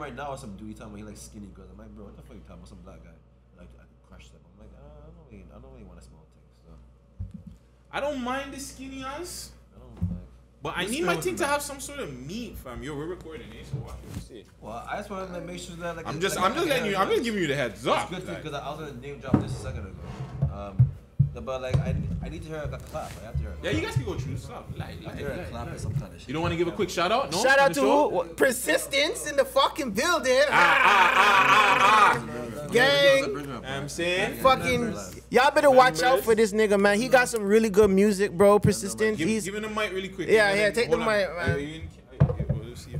Right now, some dude talking about he like skinny girls. I'm like, bro, what the fuck you talking about? Some black guy. Like, I could crush them. I'm like, I don't really want to small things. So. I don't mind the skinny ass. I don't like. But I need my thing to have some sort of meat, fam. Yo, we're recording, eh? So what you see? Well, I just want to make sure that like. I'm just letting you. I'm just giving you the heads up. It's good because I was gonna name drop this a second ago. But like I need to hear a clap. I have to hear. Yeah, you guys can go through stuff. Clap or some kind of shit. You don't want to give a quick shout out? No. Shout out to who? Persistence in the fucking building. Gang. I'm saying. Fucking. Y'all better watch out for this nigga, man. He got some really good music, bro. Persistence. Give him the mic really quick. Yeah, take the mic, man.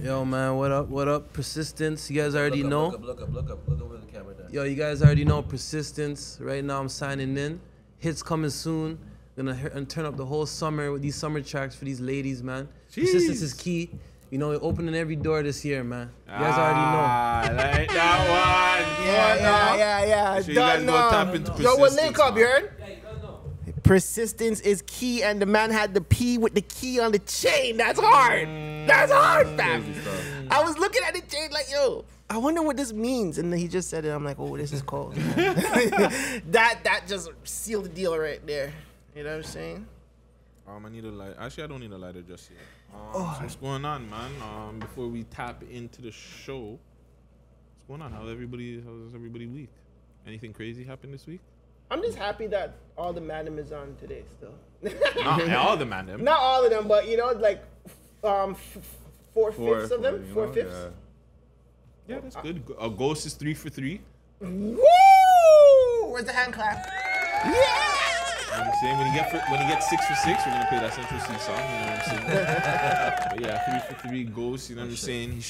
Yo, man, what up? What up? Persistence. You guys already know. Look over the camera. There. Yo, you guys already know Persistence. Right now, I'm signing in. Hits coming soon. Gonna turn up the whole summer with these summer tracks for these ladies, man. Jeez. Persistence is key. You know, we're opening every door this year, man. You guys already know. I like that one. Yeah. So you guys go tap into Persistence. Yo, what link up, man. you heard? Persistence is key, and the man had the P with the key on the chain. That's hard. That's hard, fam. I was looking at the chain like, yo, I wonder what this means. And then he just said it. I'm like, oh, this is cold. that just sealed the deal right there. You know what I'm saying? I need a light. Actually, I don't need a lighter just yet. So what's going on, man? Before we tap into the show, what's going on? How's everybody week? Anything crazy happened this week? I'm just happy that all the Mandem is on today still. Not all the Mandem. Not all of them, but you know, like 4/5 of them. 4/5. Yeah, that's good. A Ghost is 3 for 3. Woo! Where's the hand clap? Yeah! You know what I'm saying? When he gets 6 for 6, we're gonna play that Central C song. You know what I'm saying? But yeah, 3 for 3 Ghosts. You know what I'm saying? He's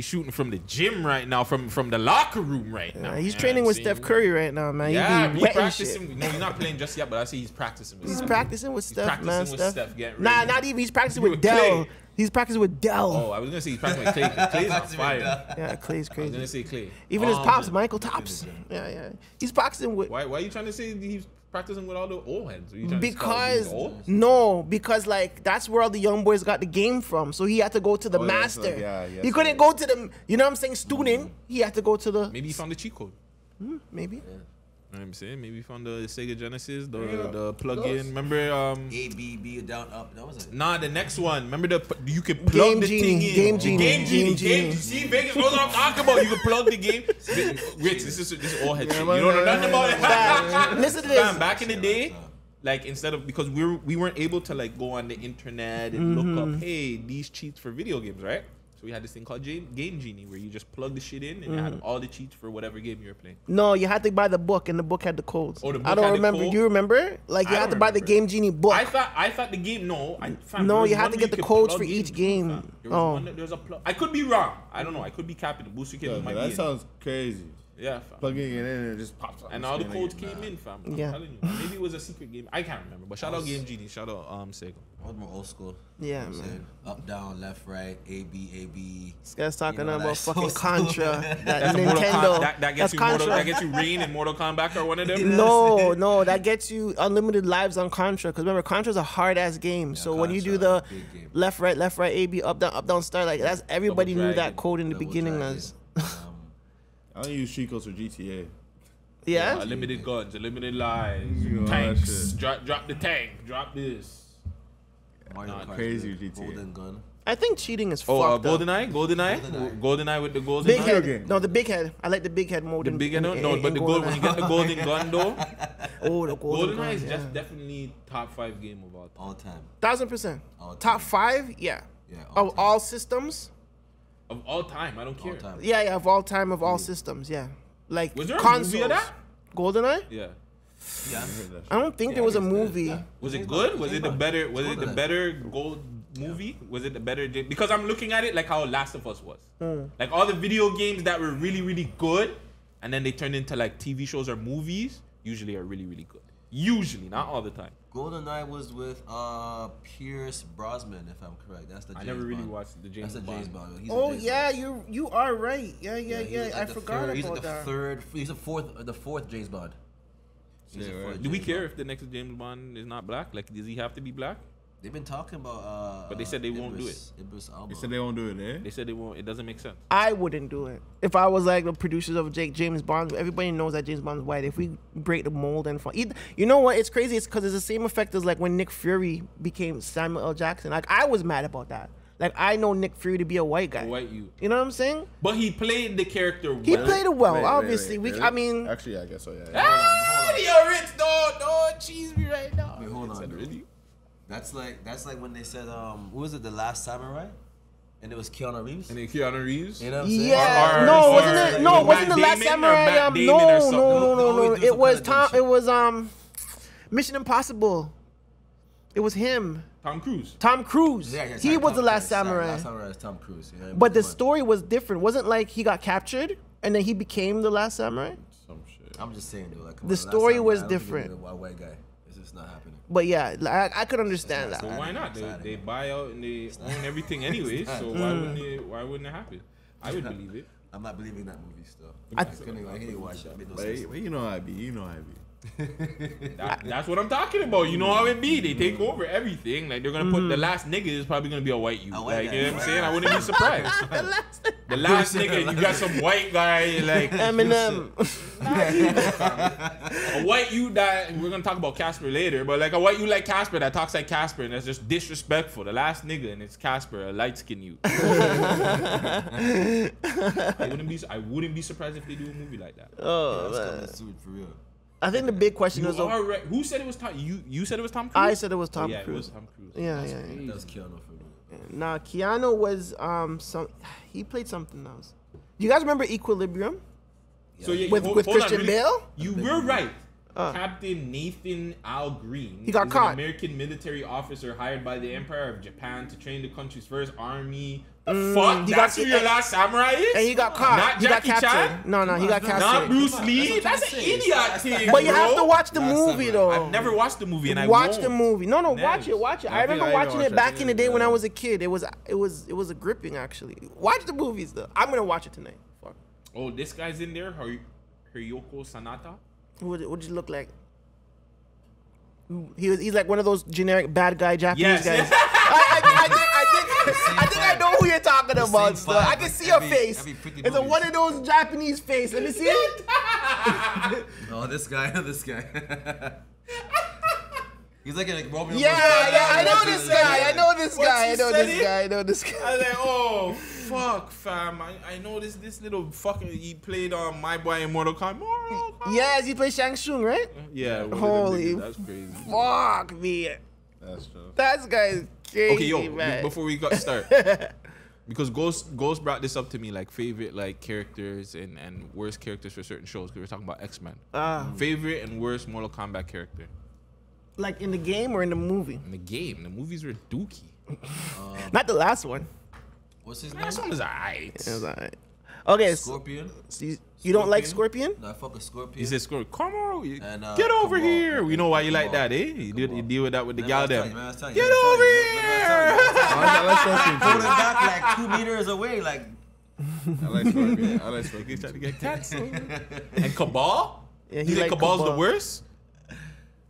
shooting from the gym right now, from the locker room right now. He's training with Steph Curry right now, man. Yeah, he's practicing. No, he's not playing just yet, but I say he's practicing with Steph. He's practicing with Steph, man. Steph getting ready. Nah, not even. He's practicing with Dell. He's practicing with Dell. Oh, I was gonna say he's practicing with Clay. Clay's on fire. Yeah, Clay's crazy. I was gonna say Clay. Even his pops, Michael Tops. Yeah. He's practicing with. Why are you trying to say he's practicing with all the old heads? Because like that's where all the young boys got the game from. So he had to go to the master. He couldn't go to the, you know what I'm saying, student. He had to go to the. Maybe he found the cheat code. Maybe. Yeah. You know what I'm saying? Maybe he found the Sega Genesis, the plug-in. Remember A, B, B, down, up. That was it. Nah, the next one. Remember you could plug the thing in. Game Genie. See, Vegas, what I'm talking about. You can plug the game. Rich, this is all head shit. You don't know nothing about it. Listen to this. Back in the day, like instead of, because we weren't able to like go on the internet and look up, hey, these cheats for video games, right? So we had this thing called Game Genie, where you just plug the shit in and it had all the cheats for whatever game you were playing. No, you had to buy the book, and the book had the codes. Oh, the book I don't had remember. the code? Do you remember? Like you had to buy the Game Genie book. I thought the game. No, no, you had to get the codes for each game. There's a plug. I could be wrong. I don't know. I could be capping. The booster kit might be. That sounds crazy. Yeah, fam. Plugging it in and it just pops up. And all the codes came in, fam. I'm telling you. Maybe it was a secret game. I can't remember. But shout out Game Genie. Shout out Sega. I was more old school. Yeah, man. Up, down, left, right, A, B. This guy's talking about fucking Contra. That's Nintendo. That gets you Rain and Mortal Kombat or one of them? No, that gets you unlimited lives on Contra. Because remember, Contra's a hard ass game. Yeah, so when you do the left, right, A, B, up, down, start, like that's everybody knew that code in the beginning. I don't use cheat codes for GTA. Yeah? Unlimited guns, unlimited lives, tanks. Drop the tank. Drop this. Crazy GTA. Golden gun. I think cheating is fucked up. GoldenEye with the golden big gun. head. No, the big head. I like the big head mode. The big head, no, but the gold when you get the golden gun though. Oh, the golden gun. GoldenEye is just definitely top 5 game of all time. 1000%. Top 5, yeah. Of all systems. Of all time, I don't care. Yeah, of all time, of all systems, yeah. Like was there consoles. A movie of that? GoldenEye? Yeah. I don't think there was a movie. Was it good? Was it the better gold movie? Was it the better? Because I'm looking at it like how Last of Us was. Like all the video games that were really, really good, and then they turned into like TV shows or movies, usually are really, really good. Usually, not all the time. GoldenEye was with Pierce Brosnan, if I'm correct. That's the James I never really Bond. watched the James Bond. That's the James Bond. He's oh James yeah, Bond. you are right. Yeah. Like I forgot about he's like that. He's the fourth James Bond. Do we care if the next James Bond is not black? Like, does he have to be black? They've been talking about. But they said they won't do it. Idris They Elba. said they won't do it, eh? They said they won't. It doesn't make sense. I wouldn't do it. If I was like the producers of James Bond, everybody knows that James Bond's white. If we break the mold and you know what? It's crazy. It's because it's the same effect as like when Nick Fury became Samuel L. Jackson. Like I was mad about that. Like I know Nick Fury to be a white guy. White you. You know what I'm saying? But he played the character well. He played it well. Wait, obviously, wait, we. really? I mean, Actually, I guess so. Yeah. Ah, yo, Rich, don't cheese me right now. Wait, hold on. Said, really? That's like when they said who was it, The Last Samurai, and it was Keanu Reeves. And then Keanu Reeves. You know what I'm saying? yeah. Or- No, or- wasn't it? No, or it wasn't Matt the Last Damon or Samurai. Matt Damon No, or something. no. They always do It some was kind of dumb Tom. shit. It was Mission Impossible. It was him. Tom Cruise. Tom Cruise. Yeah, He was the Last Samurai. Last Samurai is Tom Cruise. Yeah, But the story was different. Wasn't like he got captured and then he became the Last Samurai. Some shit. I'm just saying though, like come The on, Last story Samurai, was I don't think different. it's a white guy. It's just not happening. But yeah, I could understand So that. why not? Exciting. They buy out and they own everything anyway. So why wouldn't it happen? I would believe it. I'm not believing that movie still. I- I can't watch that. Made no But sense. you know how I be. You know how I be. That's what I'm talking about. You know how it be. They take over everything. Like they're gonna put the last nigga is probably gonna be a white youth. A white Like guy. you know what I'm saying? I wouldn't be surprised. The last nigga, you got some white guy like Eminem. a white you that we're gonna talk about Casper later, but like a white you like Casper that talks like Casper and that's just disrespectful. The last nigga and it's Casper, a light skinned you. I wouldn't be surprised if they do a movie like that. Oh, That's man. coming soon for real. I think the big question You is. are right. Who said it was Tom? You said it was Tom Cruise. I said it was Oh, Tom yeah, Cruise. it was Tom Cruise. Yeah, yeah. That was Keanu for me. Nah, Keanu was he played something else. You guys remember Equilibrium? So yeah, With hold on, Christian really. Bale? You were right. Captain Nathan Al Green. He got is caught. An American military officer hired by the Empire of Japan to train the country's first army. Fuck, he that's got- who your last samurai is? And he got caught. Not He got Jackie captured. Chan? No, he got Not captured. Bruce Lee? That's That's what an I'm idiot saying. thing, But you have to bro. watch the Last movie Samurai. though. I've never watched the movie and I Watch won't. the movie. No, Nice. watch it. Watch it. I I think remember I watching watched it it. back in the day when I Yeah. was a kid. It was a gripping actually. Watch the movies though. I'm gonna watch it tonight. Fuck. Oh, this guy's in there? Hiroyoko Sanada? What'd you look like? He's like one of those generic bad guy Japanese Yes. guys. I think I know who you're talking about. same So vibe, I can like see your every- face. every pretty It's movies. one of those Japanese face. Let me see it. No, this guy. He's like a Romeo. Yeah, I know this guy. I know this Once guy. I you know said this it, guy. I know this guy. I was like, oh, fuck, fam. I know this little fucking, he played on My Boy in Mortal Kombat. Yes, he plays Shang Tsung, right? Yeah. one of them Holy niggas, That's crazy. Fuck me. That's true. That guy's crazy, Okay, yo, man. before we got start, because Ghost brought this up to me, like favorite like characters and worst characters for certain shows. Because we were talking about X-Men. Favorite and worst Mortal Kombat character Like in the game or in the movie? in the game. The movies were dookie. Not the last one. What's his name? Last one was alright. It was alright. Okay, so Scorpion. you don't like Scorpion? No, I fuck with Scorpion. He said, "Scorpion, come on, And, get over come on. here." We know why you like Come on. that, eh? You deal with that with the Remember gal I was there. telling you, man, I was telling Get you, over I like here. Holding back like 2 meters away, like. I like Scorpion. I like Scorpion. He's trying to get canceled. And Cabal? Yeah, You think Cabal's the Cabal. worst?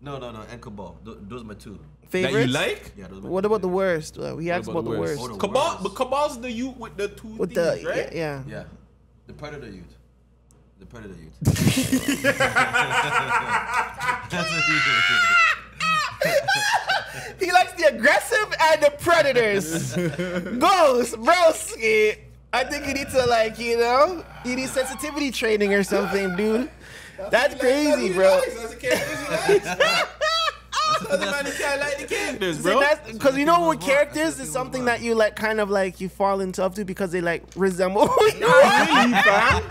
No, and Cabal. Those are my two. Favorites? That you like? Yeah, those are my What two about the favorites. worst? We asked about about the the worst? worst. Oh, the Cabal, worst. but Cabal's the youth with the two With things, the right? yeah. Yeah, the Predator youth. The Predator youth. That's what he is. He likes the aggressive and the predators. Ghost, broski. I think you need to you need sensitivity training or something, dude. That's crazy, bro. That's a character. Doesn't matter if I like the characters, bro. Because you know with characters is something that you like kind of like you fall in love to because they like resemble who you are. Really, fam?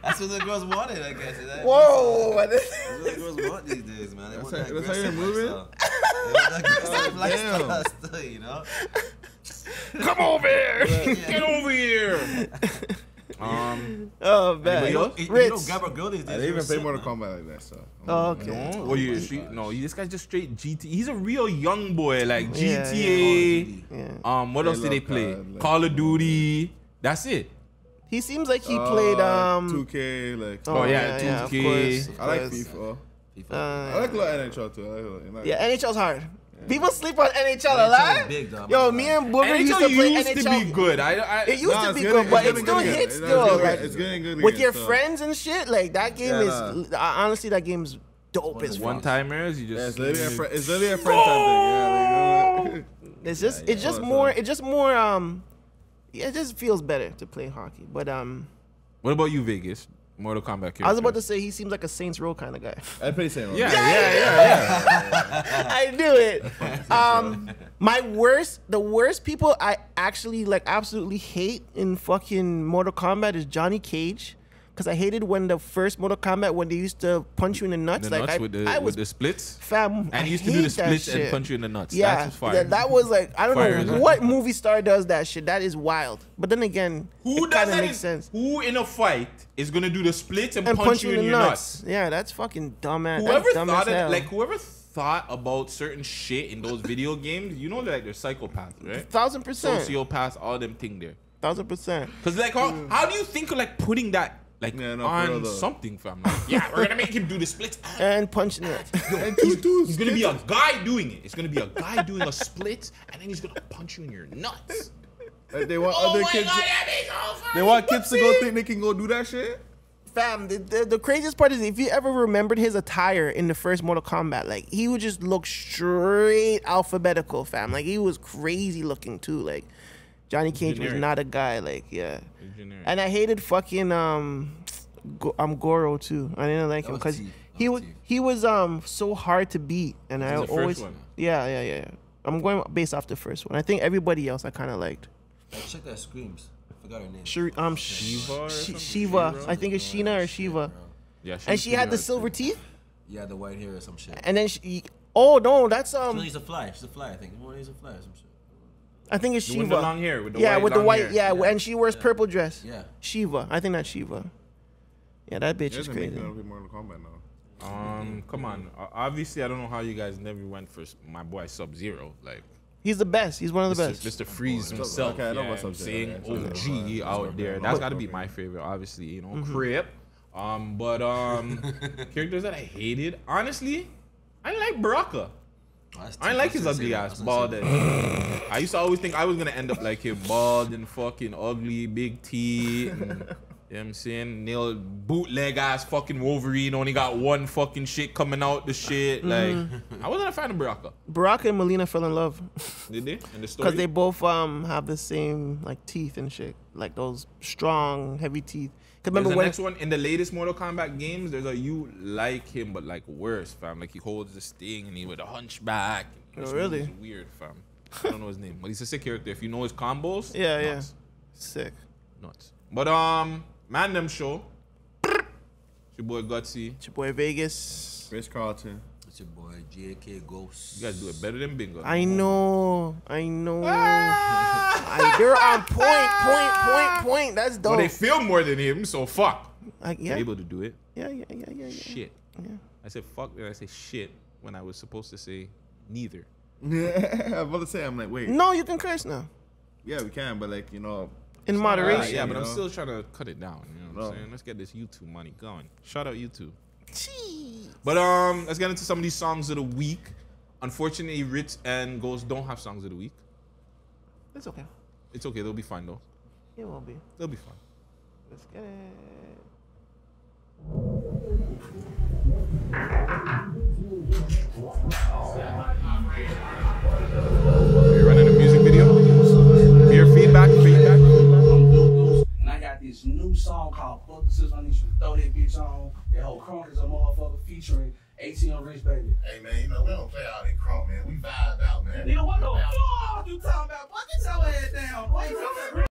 That's what the girls wanted, I guess. That- Whoa. That's what the girls want these days, man. They want that that's how you're aggressive moving? lifestyle. They want that aggressive damn. lifestyle still, you know? Come over here. Get over here. Oh man. You don't Rich. grab a girl these days. I didn't even you're play sick, Mortal man. Kombat like that, so. Oh, okay. No, what you street? No, this guy's just straight GT. He's a real young boy, like Yeah, GTA. Yeah. What else did they play? COD, like- Call of Duty. That's it. He seems like he played 2K, like. Oh, yeah, of 2K. course, I like course. FIFA. FIFA. I like a little NHL too. I like, Yeah, NHL's hard. People sleep on NHL a NHL lot. is big, though, Yo, man. me and Booger used NHL to play used NHL. to be good. It used to it's be getting- good, but it's it getting still good again. hits It's still. getting Like, good. It's getting good with again, your so. friends and shit, like that game Yeah, is honestly that game's dope as One fuck. timers, you Yeah, just it's literally a friend time thing. Yeah, like, It's just it's just Oh, more sorry. it just more yeah, it just feels better to play hockey. But What about you, Vegas? Mortal Kombat character. I was about to say he seems like a Saints Row kind of guy. I play Saint Yeah. I knew it. The worst people I actually like absolutely hate in fucking Mortal Kombat is Johnny Cage. Cause I hated when the first Mortal Kombat when they used to punch you in the nuts. The like nuts I with was the splits. fam. And I he used to do the hate that splits and shit. punch you in the nuts. Yeah, That's fire. that was like I don't Fire, know isn't what movie star does that shit. That is wild. But then again, Who it does kind of that? makes sense. Who in a fight is gonna do the splits and, And punch you in the your nuts? Yeah, that's fucking dumbass. Whoever That's dumb thought as hell. of, like whoever thought about certain shit in those video games, you know, like they're psychopaths, right? 1000%, Sociopaths, all them thing there. 1000%. Cause like how do you think of like putting that like Yeah, no, for real on though. something, fam? Like, yeah, we're gonna make him do the splits. And punching it. He's gonna be a guy doing it. It's gonna be a guy doing a split, and then he's gonna punch you in your nuts. Like, they want Oh other my kids. god, that is so funny. They want kids to go think they can go do that shit. Fam, the craziest part is if you ever remembered his attire in the first Mortal Kombat, like he would just look straight alphabetical, fam. Like he was crazy looking too. Like Johnny Cage was Generic. not a guy. Like yeah, Generic. and I hated fucking Goro too. I didn't like him was because Teeth. he That was was Teeth. he was so hard to beat, and I was the first always one. yeah. I'm going based off the first one. I think everybody else I kind of liked. Like, check that Screams. I forgot her name. Shiva or something? Shiva. I think it's Sheena or Shiva. Yeah, And she had the pretty silver teeth. Yeah, the white hair or some shit. And then she, oh no, that's She's a fly. She's a fly, I think. She's a fly or some shit. I think it's The Shiva. one with the long hair, with the yeah, white, with the long white, hair. yeah, and she wears purple dress. Yeah. Shiva, I think that's Shiva. Yeah, that bitch is Doesn't make crazy. me want to play Mortal Kombat now. Come on. Obviously, I don't know how you guys never went for my boy Sub-Zero. Like, He's the best. He's one of the best. Mr. Freeze himself. Okay, I know yeah, what's I'm up there. saying Yeah, OG out there. That's got to be my favorite, obviously. You know, Crip. But characters that I hated, honestly, I didn't like Baraka. I didn't like his ugly ass, bald. I used to always think I was gonna end up like him, bald and fucking ugly, big teeth. And, you know what I'm saying? Nail bootleg ass fucking Wolverine, only got one fucking shit coming out the shit. Like, I wasn't a fan of Baraka. Baraka and Melina fell in love Did they? In the story? because they both have the same like teeth and shit, like those strong, heavy teeth. Cause There's remember the when next one in the latest Mortal Kombat games. There's a you like him, but like worse, fam. Like he holds this thing and he with a hunchback. Oh, This really? dude's weird, fam. I don't know his name, but he's a sick character. If you know his combos, yeah, nuts, sick. nuts. But ManDemShow. It's your boy Gutsy. It's your boy Vegas. Chris Carlton. It's your boy JK Ghost. You guys do it better than Bingo. I know. Ah! They're on point. That's dope. Well, they film more than him, so fuck. yeah. They're able to do it. Yeah. Shit. Yeah. I said fuck and I say shit when I was supposed to say neither. Yeah, I'm about to say, I'm like, wait. No, you can curse now. Yeah, we can, but like, you know. In Yeah, moderation. yeah, but I'm you know? still trying to cut it down. You know what I'm No. saying? Let's get this YouTube money going. Shout out YouTube. Jeez. But let's get into some of these songs of the week. Unfortunately, Ritz and Ghost don't have songs of the week. It's okay. It's okay. They'll be fine though. It will be. They'll be fine. Let's get it. You're running a music video. Your feedback. And I got this new song called Fuck the System. I need you to throw that bitch on. That whole crunk is a motherfucker featuring ATM Rich Baby. Hey man, you know we don't play all that crunk, man. We vibed out, man. Nigga, what the fuck you talking about? Boy, get your head down. Boy, you talking about?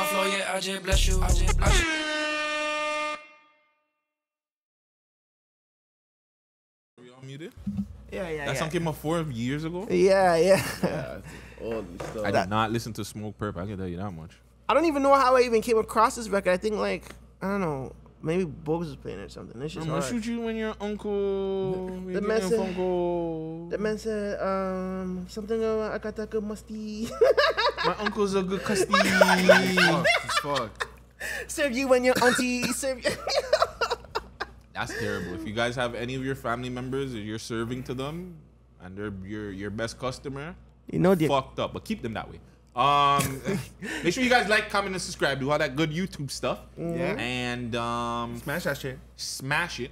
floor, yeah, I just bless you. I just bless you. Are we all muted? Yeah. That song came out 4 years ago. Yeah. Yeah, all this stuff. I did not listen to Smoke Purp. I can tell you that much. I don't even know how I even came across this record. I think like I don't know, maybe Bogus was playing it or something. This shit's I'm gonna hard. shoot you when your uncle. The man said something about I got that good musty. My uncle's a good custody. Fuck. Serve you when your auntie serve you. That's terrible. If you guys have any of your family members or you're serving to them and they're your best customer, You know the fucked up. But keep them that way. Make sure you guys like, comment, and subscribe. Do all that good YouTube stuff. Yeah. And Smash that shit. smash it.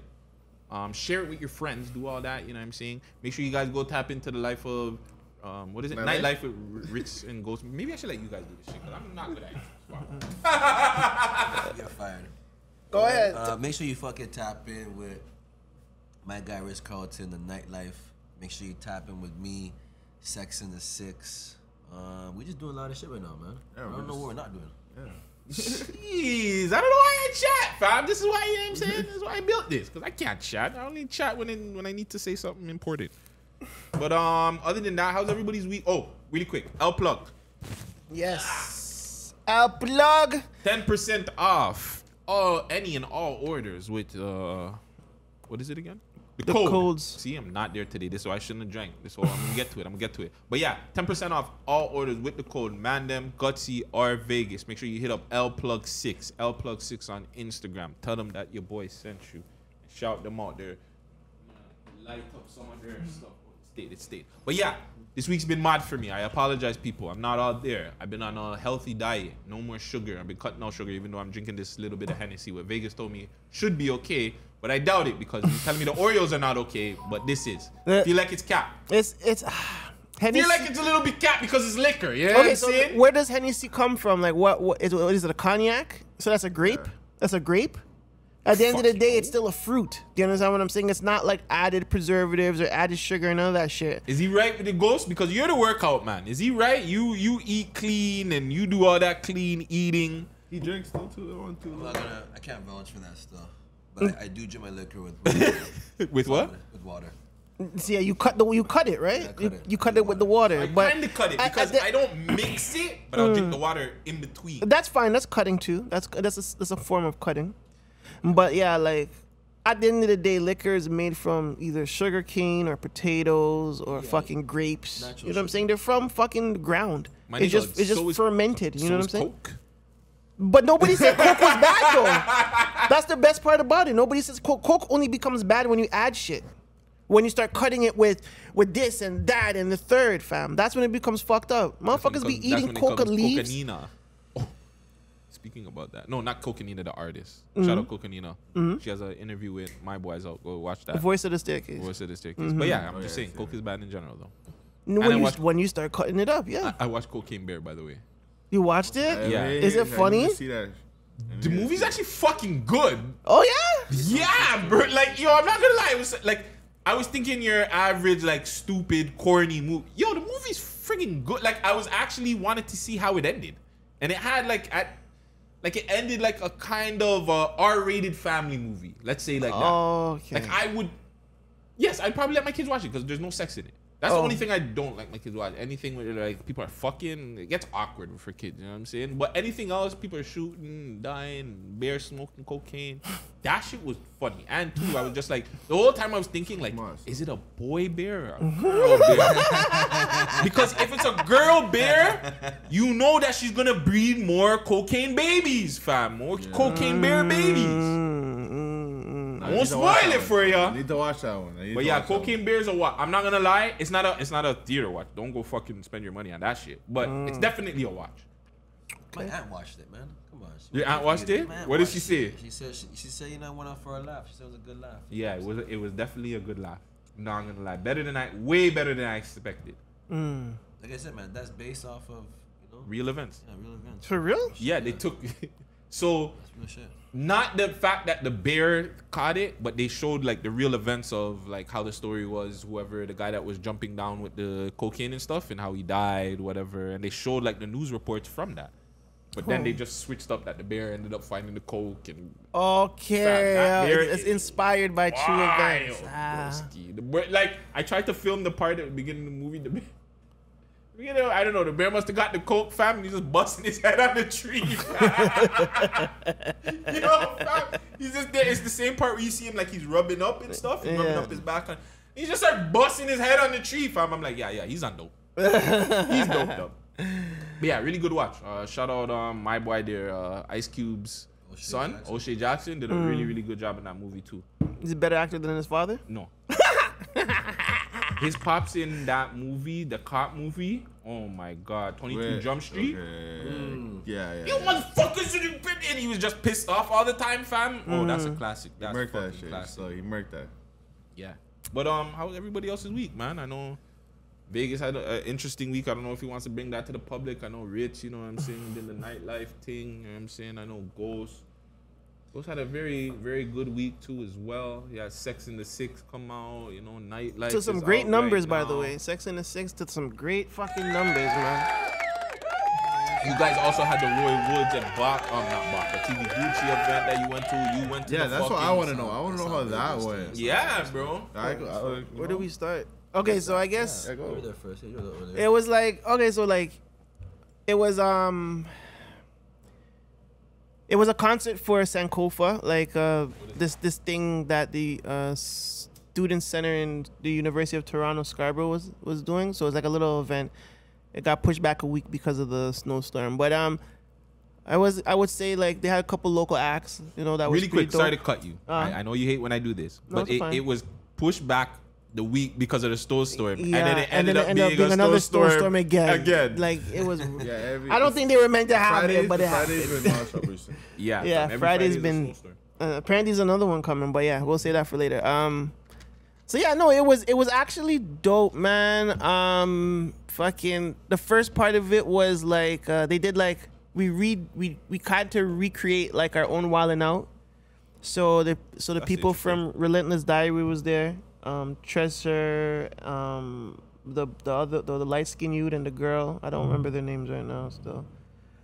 Share it with your friends. Do all that. You know what I'm saying? Make sure you guys go tap into the life of what is it? Nightlife with Rich and Ghost. Maybe I should let you guys do this shit because I'm not good at it. You're fired. Go ahead. Make sure you fucking tap in with my guy Rich Carlton, the nightlife. Make sure you tap in with me, Sex in the Six. We just doing a lot of shit right now, man. Yeah, I don't know what we're not doing. Jeez, I don't know why I chat, fam. This is why, you know what I'm saying? This is why I built this, because I can't chat. I only chat when I need to say something important. But other than that, how's everybody's week? Oh, really quick, L plug. Yes. A plug. 10% off any and all orders with what is it again? The code. codes. See, I'm not there today. This is why I shouldn't have drank. This is why I'm gonna get to it. But yeah, 10% off all orders with the code ManDem, Gutsy, or Vegas. Make sure you hit up LPlug6 on Instagram. Tell them that your boy sent you. Shout them out there. Light up some of their stuff. State. But yeah, this week's been mad for me. I apologize, people. I'm not out there. I've been on a healthy diet. No more sugar. I've been cutting out sugar, even though I'm drinking this little bit of Hennessy. What Vegas told me should be okay, but I doubt it because he's telling me the Oreos are not okay, but this is. Feel like it's cap. It's Hennessy. Feel like it's a little bit cap because it's liquor. You know what I'm so saying? where does Hennessy come from? Like what is it a cognac? So that's a grape? Yeah. That's a grape? At the end of the day, it's still a fruit. Do you understand what I'm saying? It's not like added preservatives or added sugar and none of that shit. Is he right with the ghost? Because you're the workout man. Is he right? You eat clean and you do all that clean eating. He drinks still too. I can't vouch for that stuff. But I do drink my liquor with with what? With water. See, yeah, you cut it, right? Yeah, you cut it with the water. I kind of cut it because I don't mix it, but I'll drink the water in between. That's fine. That's cutting too. That's a form of cutting. But yeah, like at the end of the day, liquor is made from either sugar cane or potatoes or fucking grapes. You know what I'm saying? They're from fucking ground. It's just fermented. You know what I'm saying? Coke. But nobody said Coke was bad though. That's the best part about it. Nobody says Coke. Coke only becomes bad when you add shit. When you start cutting it with this and that and the third, fam. That's when it becomes fucked up. Motherfuckers be eating coca leaves. Cocanina. Oh, speaking about that. No, not Cocanina, the artist. Shout out Cocanina. She has an interview with My Boys Out. Go watch that. The Voice of the Staircase. Voice of the Staircase. But yeah, I'm just saying, Coke is bad in general though. When you start cutting it up, yeah. I watched Cocaine Bear, by the way. You watched it? Yeah. Is it funny? See that. The movie's actually fucking good. Oh yeah? Yeah, bro. Like, yo, I'm not gonna lie. It was like, I was thinking your average, like, stupid, corny movie. Yo, the movie's freaking good. Like, I was actually wanted to see how it ended. And it had, it ended like a kind of R-rated family movie. Let's say like that. Oh, okay. Like, I'd probably let my kids watch it because there's no sex in it. That's the only thing I don't like my kids watch. Anything where like people are fucking, it gets awkward for kids, you know what I'm saying? But anything else, people are shooting, dying, bear smoking cocaine. That shit was funny. And two, I was just like, the whole time I was thinking like, is it a boy bear or a girl bear? Because if it's a girl bear, you know that she's gonna breed more cocaine babies, fam. More cocaine bear babies. I won't spoil it for you. Need to watch that one. But yeah, Cocaine Bear's a watch. I'm not gonna lie, it's not a theater watch. Don't go fucking spend your money on that shit. But it's definitely a watch. My aunt watched it, man. Come on. Your aunt watched it? What did she say? She said you know, went out for a laugh. She said it was a good laugh. Yeah, it was definitely a good laugh. No, I'm gonna lie. Way better than I expected. Like I said, man, that's based off of real events. Yeah, real events. For real? Yeah, they took. So that's real shit. Not the fact that the bear caught it, but they showed like the real events of like how the story was, whoever the guy that was jumping down with the cocaine and stuff and how he died, whatever. And they showed like the news reports from that. But then they just switched up that the bear ended up finding the coke and Okay, it's inspired by true events. Like I tried to film the part at the beginning of the movie. I don't know. The bear must have got the coke, fam. And he's just busting his head on the tree. You know, fam. He's just there. It's the same part where you see him like he's rubbing up and stuff. He's rubbing up his back on. He's just like busting his head on the tree, fam. I'm like, yeah, he's on dope. He's doped up. But yeah, really good watch. Shout out my boy there, Ice Cube's son, O'Shea Jackson, did a really, really good job in that movie too. Is he a better actor than his father? No. His pops in that movie, the cop movie. Oh my God, 22 Jump Street. Okay. Yeah. You motherfuckers should have been in. He was just pissed off all the time, fam. Oh, that's a classic. He That's murked that fucking shit. classic. So he murked that. Yeah. But how was everybody else's week, man? I know Vegas had an interesting week. I don't know if he wants to bring that to the public. I know Rich, you know what I'm saying, did the nightlife thing. You know what I'm saying? I know Ghost had a very, very good week too as well. He had Sex in the Six come out, you know, nightlife. To some great numbers, by the way. Sex in the Six to some great fucking numbers, man. You guys also had the Roy Woods and the TV Gucci event that you went to. You went to Yeah, that's what I want to know. I want to know how that went. Yeah, bro. Where do we start? Okay, so I guess You were there first. Yeah, you were there earlier. it was like, okay, so like it was a concert for Sankofa, like this thing that the student center in the University of Toronto Scarborough was doing. So it's like a little event. It got pushed back a week because of the snowstorm. But I would say like they had a couple local acts, you know, that was really quick. dope. Sorry to cut you. I know you hate when I do this, No, but it's fine. it was pushed back the week because of the snowstorm, Yeah, and then it ended up being another a snowstorm again. Again, Like it was. Yeah, I don't think they were meant to happen, but it Friday's happened. been nonstop recently. yeah, Yeah, every Friday's Friday is a been. snowstorm. Apparently, there's another one coming, but yeah, we'll say that for later. So yeah, no, it was actually dope, man. Fucking the first part of it was like they did like we tried to recreate like our own Wildin' Out. So the people from Relentless Diary was there. Treasure, the light skinned dude and the girl. I don't remember their names right now still,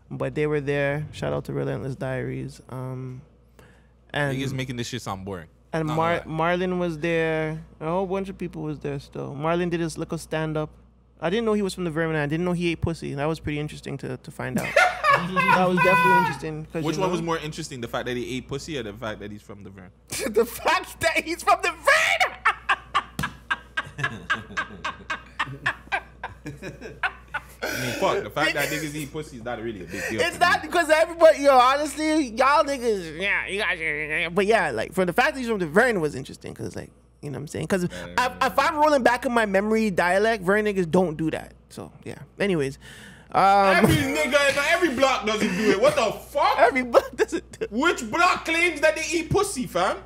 but they were there. Shout out to Relentless Diaries. And Niggas making this shit sound boring. And Marlon was there. A whole bunch of people was there still. Marlon did his little stand up. I didn't know he was from the Vermin. I didn't know he ate pussy. That was pretty interesting to find out. That was definitely interesting. Which one was more interesting, the fact that he ate pussy or the fact that he's from the Vern? The fact that he's from the Vermin. I mean, fuck, the fact that niggas eat pussy is not really a big deal. It's not because everybody, honestly, y'all niggas, yeah, you guys, but yeah, like, for the fact that he's from the Vermin was interesting, because, like, you know what I'm saying? Because if I'm rolling back in my memory dialect, Vermin niggas don't do that. So, yeah. Anyways. Every nigga in every block doesn't do it. What the fuck? Every block doesn't do it. Which block claims that they eat pussy, fam?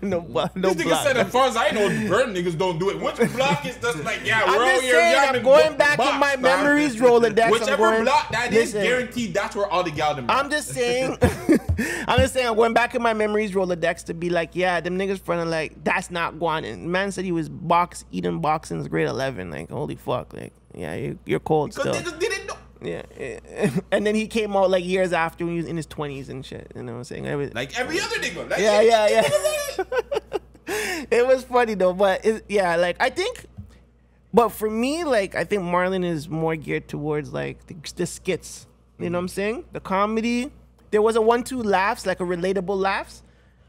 No This nigga block. said, as far as I know, Vern niggas don't do it. Which block is just like, yeah, I'm we're just out here saying, I'm yamming going back box, in my fam. memories Rolodex. Whichever block that is, Listen. guaranteed that's where all the gal them I'm just saying, I'm going back in my memories Rolodex to be like, yeah, them niggas fronting like, that's not guanin. Man said he was eating box since grade 11. Like, holy fuck. Like, yeah, you're cold because still. niggas didn't know. Yeah. And then he came out like years after when he was in his 20s and shit. You know what I'm saying? Like every other nigga. Like, Yeah. It was funny though, but like I think, but for me, like I think Marlon is more geared towards like the skits. You know what I'm saying? The comedy. There was a 1-2 laughs, like a relatable laughs,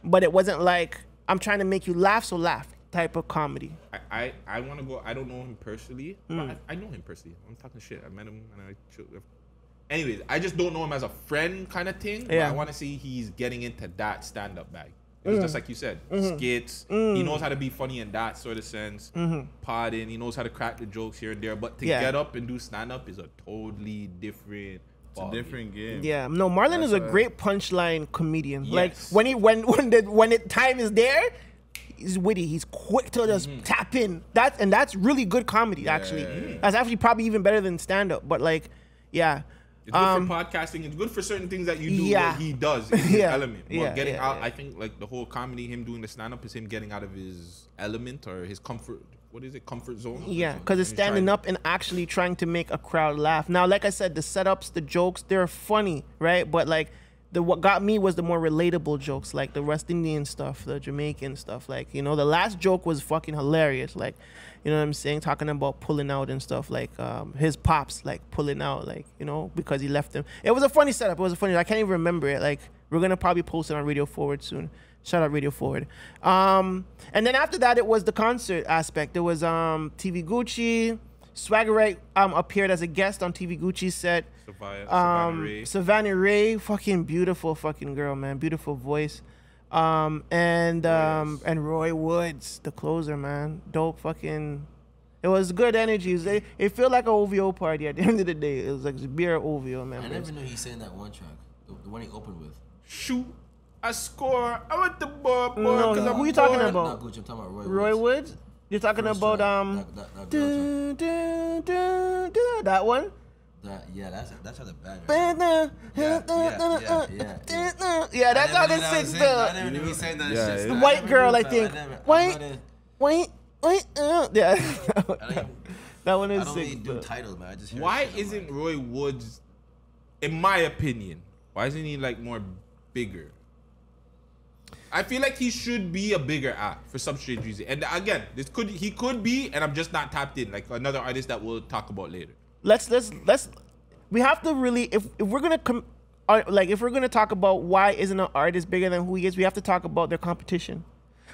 but it wasn't like I'm trying to make you laugh, so laugh type of comedy. I want to go. I don't know him personally, but I know him personally. I'm talking shit. I met him and I chilled with him. Anyways, I just don't know him as a friend kind of thing. Yeah. But I want to see he's getting into that stand-up bag. It's just like you said, skits. He knows how to be funny in that sort of sense. Podding, he knows how to crack the jokes here and there. But to get up and do stand-up is a totally different. It's a different game. Yeah, no, Marlon is a great punchline comedian. Yes. Like when the time is there, he's witty. He's quick to just tap in. That's really good comedy. Actually, that's actually probably even better than stand up. But like, yeah. It's good for podcasting. It's good for certain things that you do. What he does in his element. But getting out, I think like the whole comedy, him doing the stand up is him getting out of his element or his comfort what is it, comfort zone? Yeah, because it's standing up and actually trying to make a crowd laugh. Now, like I said, the setups, the jokes, they're funny, right? But like what got me was the more relatable jokes, like the West Indian stuff, the Jamaican stuff. Like, you know, the last joke was fucking hilarious. Like, you know what I'm saying? Talking about pulling out and stuff, like his pops, like pulling out, like, you know, because he left him. It was a funny setup. It was a funny, I can't even remember it. Like, we're going to probably post it on Radio Forward soon. Shout out Radio Forward. And then after that, it was the concert aspect. There was TV Gucci. Swaggerite appeared as a guest on TV Gucci's set. Savannah Ray, fucking beautiful fucking girl, man. Beautiful voice. And Roy Woods, the closer, man. Dope fucking. It was good energy. It felt like an OVO party at the end of the day. It was like beer OVO, man. I never knew he sang that one track, the one he opened with. Shoot, I score. I want the ball. No, who you talking about? Not Gucci, I'm talking about Roy Woods. You're talking First about track, that one? That's how the bad. Yeah, that's how they sing I the never knew he sang that shit. the white girl, I think. White. Yeah. That one is I don't really sick. do titles, man. I just hear Why shit, isn't I'm Roy Woods, in my opinion, why isn't he like more bigger? I feel like he should be a bigger act for some strange reason. And again, he could be, and I'm just not tapped in, like another artist that we'll talk about later. We have to really, if we're gonna if we're gonna talk about why isn't an artist bigger than who he is, we have to talk about their competition.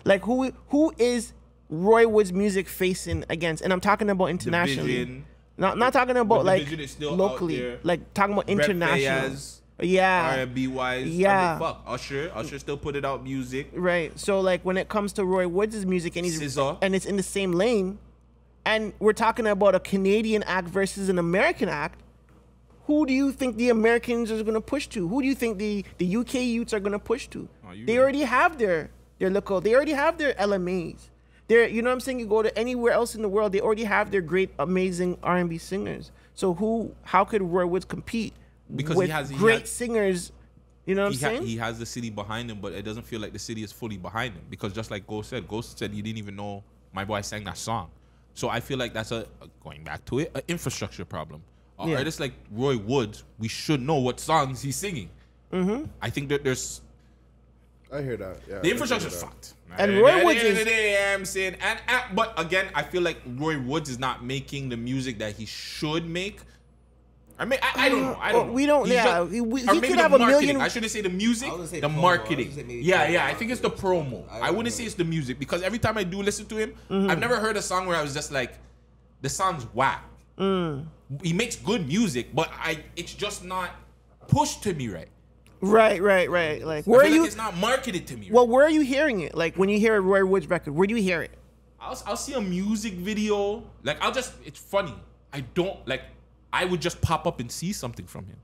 Like who is Roy Woods' music facing against? And I'm talking about internationally. Division, not talking about like locally, there. like talking about international. Yeah. R&B wise. Yeah. I mean, fuck. Usher still put it out music. Right. So like when it comes to Roy Woods' music and it's in the same lane, and we're talking about a Canadian act versus an American act, who do you think the Americans are gonna push to? Who do you think the UK youths are gonna push to? They already have their local, they already have their LMAs. You know what I'm saying? You go to anywhere else in the world, they already have their great, amazing R&B singers. So how could Roy Woods compete? Because with he has great singers, you know what I'm saying? He has the city behind him, but it doesn't feel like the city is fully behind him. Because just like Ghost said he didn't even know my boy sang that song. So I feel like that's going back to it, an infrastructure problem. An artist like Roy Woods, we should know what songs he's singing. Mm-hmm. I think that there's. I hear that. Yeah, the infrastructure is fucked. And Roy Woods is. I'm saying, but again, I feel like Roy Woods is not making the music that he should make. I mean, I don't know. I don't know. We don't. He's yeah, just, he could have a million. I shouldn't say the music, the marketing. I think it's the promo. I wouldn't say it's the music because every time I do listen to him, I've never heard a song where I was just like, the song's whack. He makes good music, but it's just not pushed to me right. Right. Like where are you? Like it's not marketed to me. Right? Well, where are you hearing it? Like when you hear a Roy Woods record, where do you hear it? I'll see a music video. Like it's funny. I would just pop up and see something from him.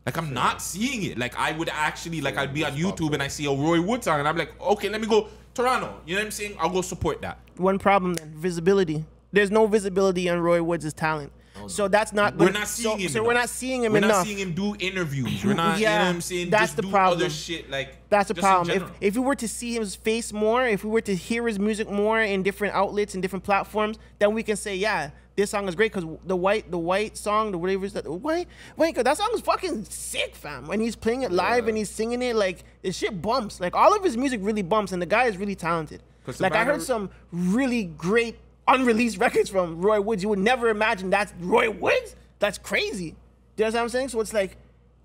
Like I'm not seeing it. Like I would actually, like I'd be on YouTube and I see a Roy Woods song and I'm like, okay, let me go Toronto. You know what I'm saying? I'll go support that. One problem then, visibility. There's no visibility on Roy Woods' talent. So that's not good. We're not seeing him. So we're not seeing him we're enough. Not seeing him do interviews. We're not. You know what I'm saying? That's just the do problem. Other shit like. That's the problem. If we were to see his face more, if we were to hear his music more in different outlets and different platforms, then we can say, yeah, this song is great because the white song, the whatever is that white, that song is fucking sick, fam. When he's playing it live and he's singing it, like the shit bumps. Like all of his music really bumps, and the guy is really talented. Like I heard some really great unreleased records from Roy Woods. You would never imagine that's Roy Woods. That's crazy. Do you know what I'm saying? So it's like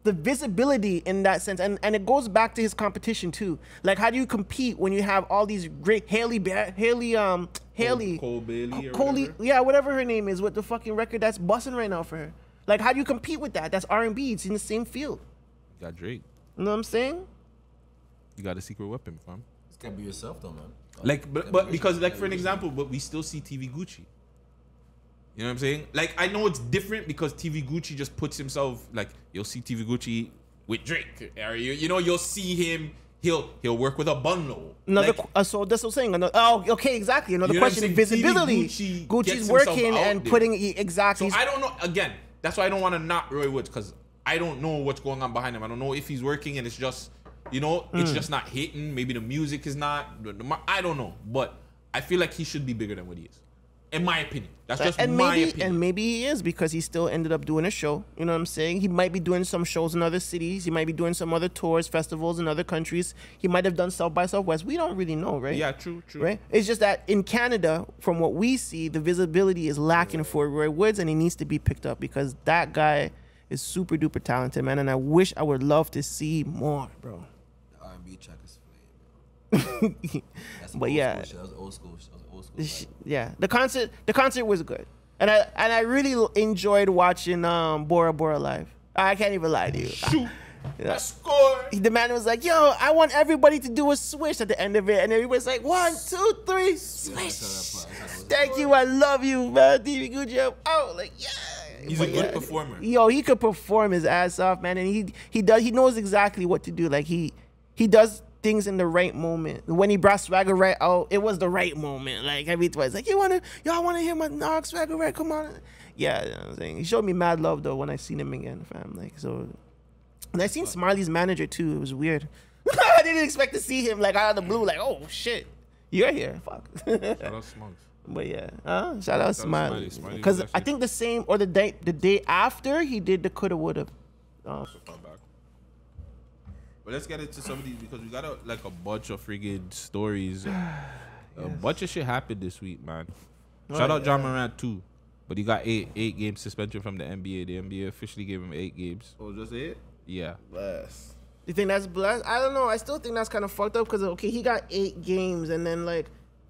the visibility in that sense, and it goes back to his competition too. Like how do you compete when you have all these great Haley, Cole Bailey, whatever her name is, with the fucking record that's busting right now for her. Like how do you compete with that? That's R&B. It's in the same field. You got Drake. You know what I'm saying? You got a secret weapon, fam. It's gotta be yourself though, man. Like, but because like for an example, but we still see TV Gucci. You know what I'm saying? Like, I know it's different because TV Gucci just puts himself, like, you'll see TV Gucci with Drake. Or you'll see him, he'll work with a bundle. So that's what I'm saying. Okay, exactly. Another question, visibility. Gucci's working and putting, exactly. So I don't know, again, that's why I don't want to knock Roy Woods because I don't know what's going on behind him. I don't know if he's working and it's just, it's just not hitting. Maybe the music is not, I don't know. But I feel like he should be bigger than what he is. In my opinion. That's just and my maybe, opinion. And maybe he is, because he still ended up doing a show. You know what I'm saying? He might be doing some shows in other cities. He might be doing some other tours, festivals in other countries. He might have done South by Southwest. We don't really know, right? Yeah, true. Right? It's just that in Canada, from what we see, the visibility is lacking for Roy Woods, and he needs to be picked up, because that guy is super duper talented, man. And I would love to see more, bro. The R&B track is flame, bro. That's But yeah. That was old school. Yeah, the concert was good, and I really enjoyed watching Bora Bora live. I can't even lie to you. Shoot. Score. The man was like, "Yo, I want everybody to do a swish at the end of it," and everybody's like, 1, 2, 3, swish. Thank you, I love you, man. TV good job. Oh, like yeah. He's a good performer. Yo, he could perform his ass off, man, and he knows exactly what to do. Like he does things in the right moment. When he brought Swagger Right out, it was the right moment. Like everybody's like, y'all wanna hear my Swagger Right? Come on. Yeah, you know what I'm saying? He showed me mad love though when I seen him again, fam. Like so. And I seen Smiley's manager too. It was weird. I didn't expect to see him like out of the blue. Like, oh shit, you're here. Fuck. Shout out Smugs. But yeah, shout out Smiley. Smiley. Because I think the same or the day after he did the coulda woulda. But let's get into some of these, because we got a bunch of friggin' stories. A bunch of shit happened this week, man. Shout out John Morant too, but he got eight game suspension from the NBA. The NBA officially gave him 8 games. Oh, just 8? Yeah. Bless. You think that's blessed? I don't know. I still think that's kind of fucked up, because okay, he got 8 games, and then like,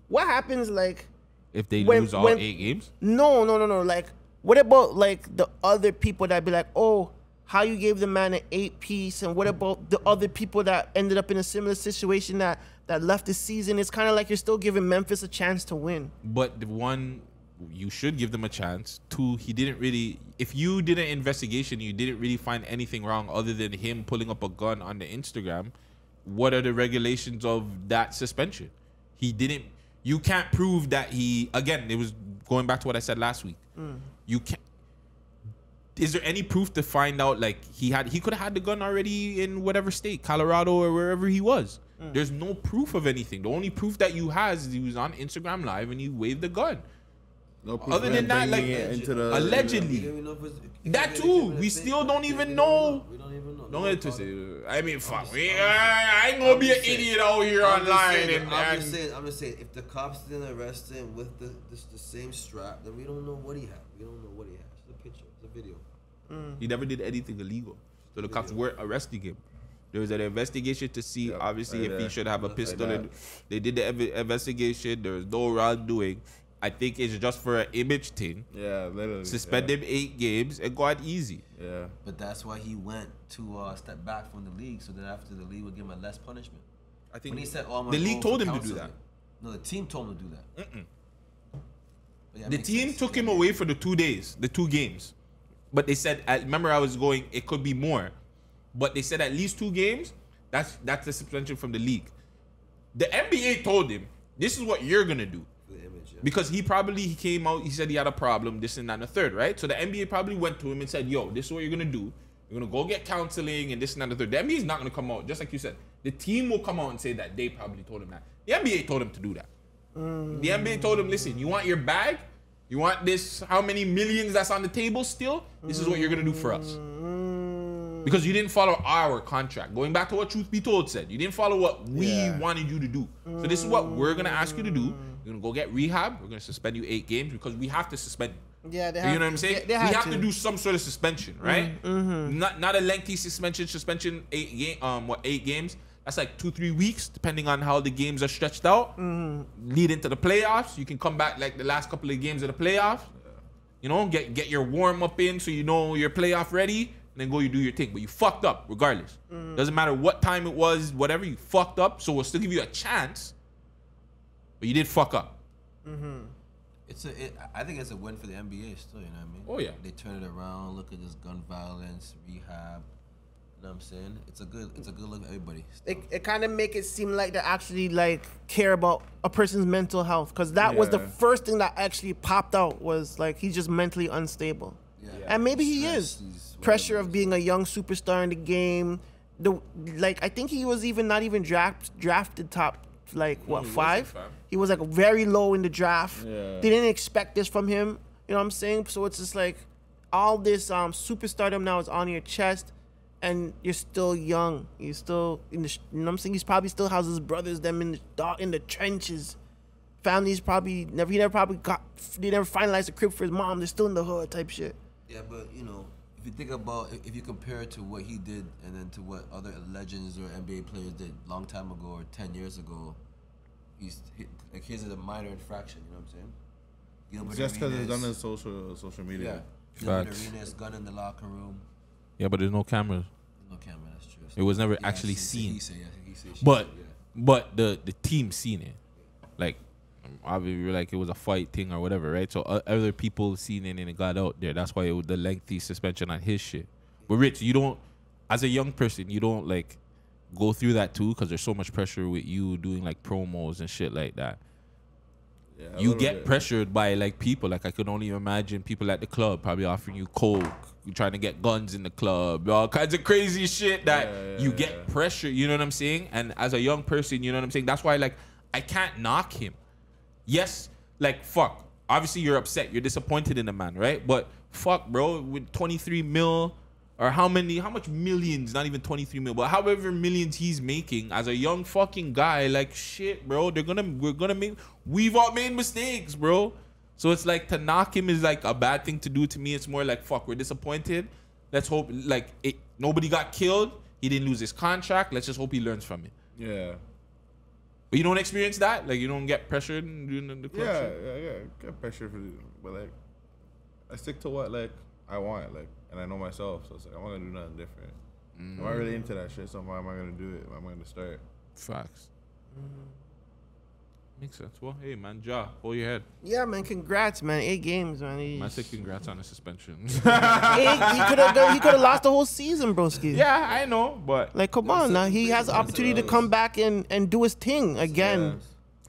what happens like if they lose all 8 games? No. Like, what about like the other people that be like, oh, how you gave the man an 8-piece, and what about the other people that ended up in a similar situation that left the season? It's kind of like you're still giving Memphis a chance to win. But the one, you should give them a chance. 2, he didn't really. If you did an investigation, you didn't really find anything wrong other than him pulling up a gun on the Instagram. What are the regulations of that suspension? He didn't. You can't prove that he. Again, it was going back to what I said last week. You can't. Is there any proof to find out like he could have had the gun already in whatever state, Colorado or wherever he was? There's no proof of anything. The only proof that you has is he was on Instagram Live and he waved the gun. No proof. Other than that, like allegedly, that too, we still don't even know. We don't even know. Don't get twisted. I mean, fuck. I ain't gonna be an idiot out here online. I'm just saying, if the cops didn't arrest him with the same strap, then we don't know what he had. We don't know what he had. It's a picture. It's a video. He never did anything illegal, so the cops were arresting him. There was an investigation to see, obviously, if he should have a pistol. And they did the investigation. There was no wrongdoing. I think it's just for an image thing. Yeah, literally. Suspend him 8 games and go out easy. Yeah. But that's why he went to step back from the league, so that after the league would give him a less punishment. I think when he said, "Oh, I'm the league told him to do that." No, the team told him to do that. Yeah, the team took him away for the 2 days, the 2 games. But they said, remember I was going, it could be more. But they said at least 2 games, that's the suspension from the league. The NBA told him, this is what you're going to do. Because he came out, he said he had a problem, this and that and the third, right? So the NBA probably went to him and said, yo, this is what you're going to do. You're going to go get counseling and this and that and the third. The NBA is not going to come out, just like you said. The team will come out and say that they probably told him that. The NBA told him to do that. The NBA told him, listen, you want your bag? You want this, how many millions that's on the table still? This is what you're going to do for us. Because you didn't follow our contract. Going back to what Truth Be Told said. You didn't follow what we wanted you to do. So this is what we're going to ask you to do. You're going to go get rehab. We're going to suspend you 8 games because we have to suspend you. Yeah, you know what I'm saying? We have to do some sort of suspension, right? Not a lengthy suspension, 8 games. That's like 2-3 weeks, depending on how the games are stretched out. Lead into the playoffs. You can come back like the last couple of games of the playoffs. You know, get your warm up in so you know you're playoff ready, and then go you do your thing. But you fucked up regardless. Doesn't matter what time it was, whatever, you fucked up. So we'll still give you a chance, but you did fuck up. I think it's a win for the NBA still, you know what I mean? Oh yeah. They turn it around, look at this gun violence, rehab. You know what I'm saying? It's a good look at everybody. It kind of make it seem like they actually like care about a person's mental health, because that was the first thing that actually popped out, was like he's just mentally unstable. And maybe he is. Pressure of being a young superstar in the game. I think he was not even drafted top like what, he 5? wasn't, fam. He was like very low in the draft. Yeah. They didn't expect this from him. You know what I'm saying? So it's just like all this superstardom now is on your chest, and you're still young. You're still in the. You know what I'm saying? He's probably still has his brothers them in the trenches. Family's probably never. He never probably got. They never finalized a crib for his mom. They're still in the hood type shit. Yeah, but you know, if you think about, if you compare it to what he did and then to what other legends or NBA players did long time ago or 10 years ago, like his is a minor infraction. You know what I'm saying? Gilbert Just because it's Arenas- done in social media. Yeah. Gilbert Facts. Arenas, gun in the locker room. Yeah, but there's no cameras. No camera, that's true. It was never Yeah, actually he seen. said, he said, But yeah. but the team seen it, like obviously like it was a fight thing or whatever, right? So other people seen it and it got out there. That's why it was the lengthy suspension on his shit. But Rich, you don't, as a young person, you don't like go through that too because there's so much pressure with you doing like promos and shit like that. Yeah, a You little get bit. pressured by like people. Like I could only imagine people at the club probably offering you coke, you trying to get guns in the club, all kinds of crazy shit that you get pressure. You know what I'm saying? And as a young person, you know what I'm saying? That's why like I can't knock him. Yes, like fuck. Obviously you're upset, you're disappointed in the man, right? But fuck, bro, with 23 mil or how much millions, not even 23 mil, but however millions he's making as a young fucking guy, like shit, bro, we've all made mistakes, bro. So it's like to knock him is like a bad thing to do to me. It's more like, fuck, we're disappointed. Let's hope like nobody got killed. He didn't lose his contract. Let's just hope he learns from it. Yeah. But you don't experience that? Like you don't get pressured doing the club shit? Yeah. Get pressure for but like I stick to what like I want, like, and I know myself, so it's like I'm not gonna do nothing different. I'm not really into that shit, so why am I gonna do it? Why am I gonna start? Facts. Makes sense. Well, hey man, Ja, hold your head. Yeah, man. Congrats, man. 8 games, man. I said congrats on the suspension. He could have lost the whole season, broski. Yeah, I know, but Like, come on now. He has the opportunity to come back and do his thing again.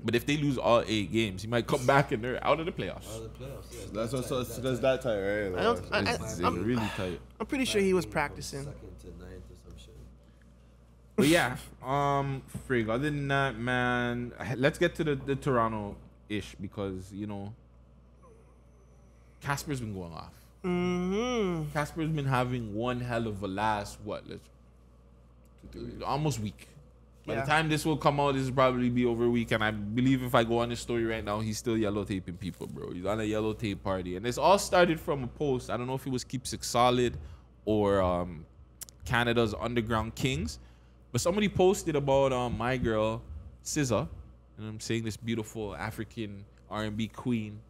but if they lose all 8 games, he might come back and they're out of the playoffs. That's what so that's that tight, right? I don't. It's really tight. I'm pretty sure he was practicing. Second to ninth or some shit. But yeah, frig. Other than that, man, let's get to the Toronto ish because you know Casper's been going off. Mm-hmm. Casper's been having one hell of a last almost week. By the time this will come out, this will probably be over a week. And I believe if I go on his story right now, he's still yellow taping people, bro. He's on a yellow tape party. And this all started from a post. I don't know if it was Keep Six Solid or Canada's Underground Kings. But somebody posted about my girl, SZA. And I'm saying this beautiful African R&B queen.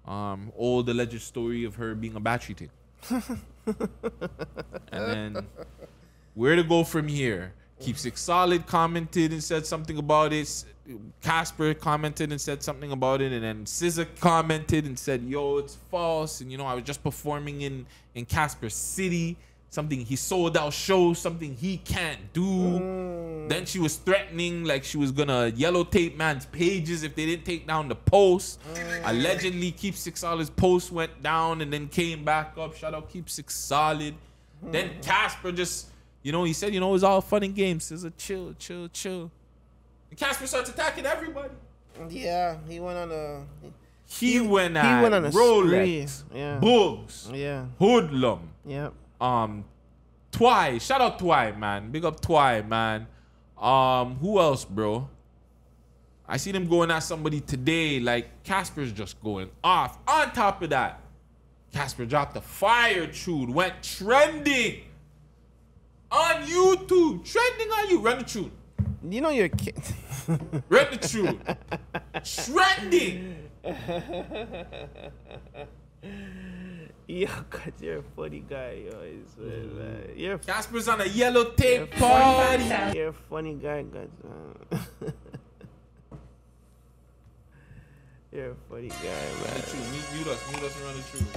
Old alleged story of her being a battery thing. And then where to go from here? Keep Six Solid commented and said something about it. Casper commented and said something about it. And then SZA commented and said, yo, it's false. And, you know, I was just performing in Casper City. Something he sold out shows, something he can't do. Then she was threatening like she was gonna yellow tape man's pages if they didn't take down the post. Allegedly, Keep Six Solid's post went down and then came back up. Shout out Keep Six Solid. Then Casper just, you know, he said, you know, it was all fun and games. SZA, chill. And Casper starts attacking everybody. Yeah, he went on a. He went He went on a Rolex, spree. Yeah. Bugs, Yeah. Hoodlum. Yep. Twy, shout out Twy, man. Big up Twy, man. Who else, bro? I seen him going at somebody today. Like Casper's just going off. On top of that, Casper dropped a fire tune, went trending on YouTube. Trending on you. Run the tune. You know you're a kid. Run the tune. Trending. Yo, cause you're a funny guy, yo. Man. You're Casper's on a yellow tape party. You're a funny guy, guys. You're a funny guy, man. Mute us and run the tune.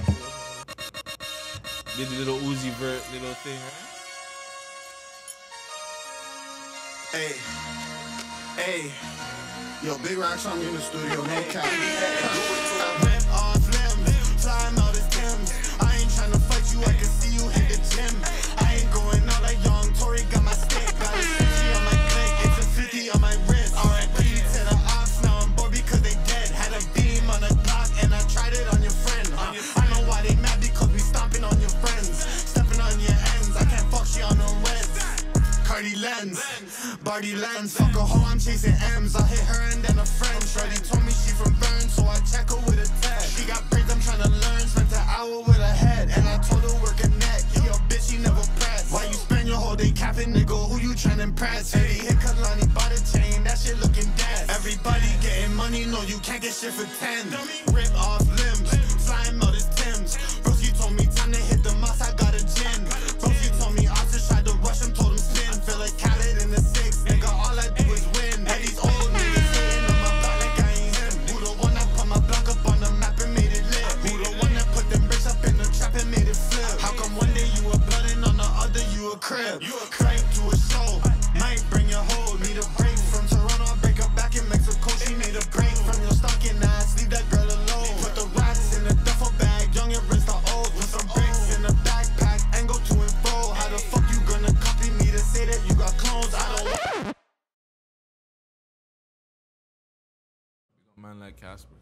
Did the little Uzi Vert little thing, right? Hey, yo, Big Rock's on me in the studio, no cap. Flying all this Tim's. I ain't tryna fight you, I can see you hit the gym. I ain't going out like young Tory, got my stick, got a 50 on my click, it's a 50 on my wrist. R.I.P. party lens. Barty lens, fuck a hoe, I'm chasing M's. I hit her and then a friend. Shorty told me she from Burn, so I check her with a text. She got braids, I'm trying to learn. Spent an hour with her head, and I told her work a neck. He a bitch, he never press. Why you spend your whole day capping, nigga? Who you trying to impress? Hey, hit Kalani, bought a chain, that shit looking dead. Everybody getting money, no, you can't get shit for 10. Rip off limbs, flying out his Timbs. Broski told me time to hit the mouse, I got a gin. Broski told me officers tried to rush him, told him spin. Feel like Khaled in the 6, nigga, all I do is win. And these old niggas hitting on my block like I ain't him. Who the one that put my block up on the map and made it lit? Who the one that put them bricks up in the trap and made it flip? How come one day you a blood and on the other you a crib? You a crank to a show, might bring your hoe. Need a break from Toronto, I break her back in Mexico. She need a break from your stalking ass, leave that girl alone. Put the rats in a duffel bag, young and rinse the old. Put some bricks in a backpack and go to and fro. How the fuck you gonna copy me to say that you got clones? I don't. Man like Casper.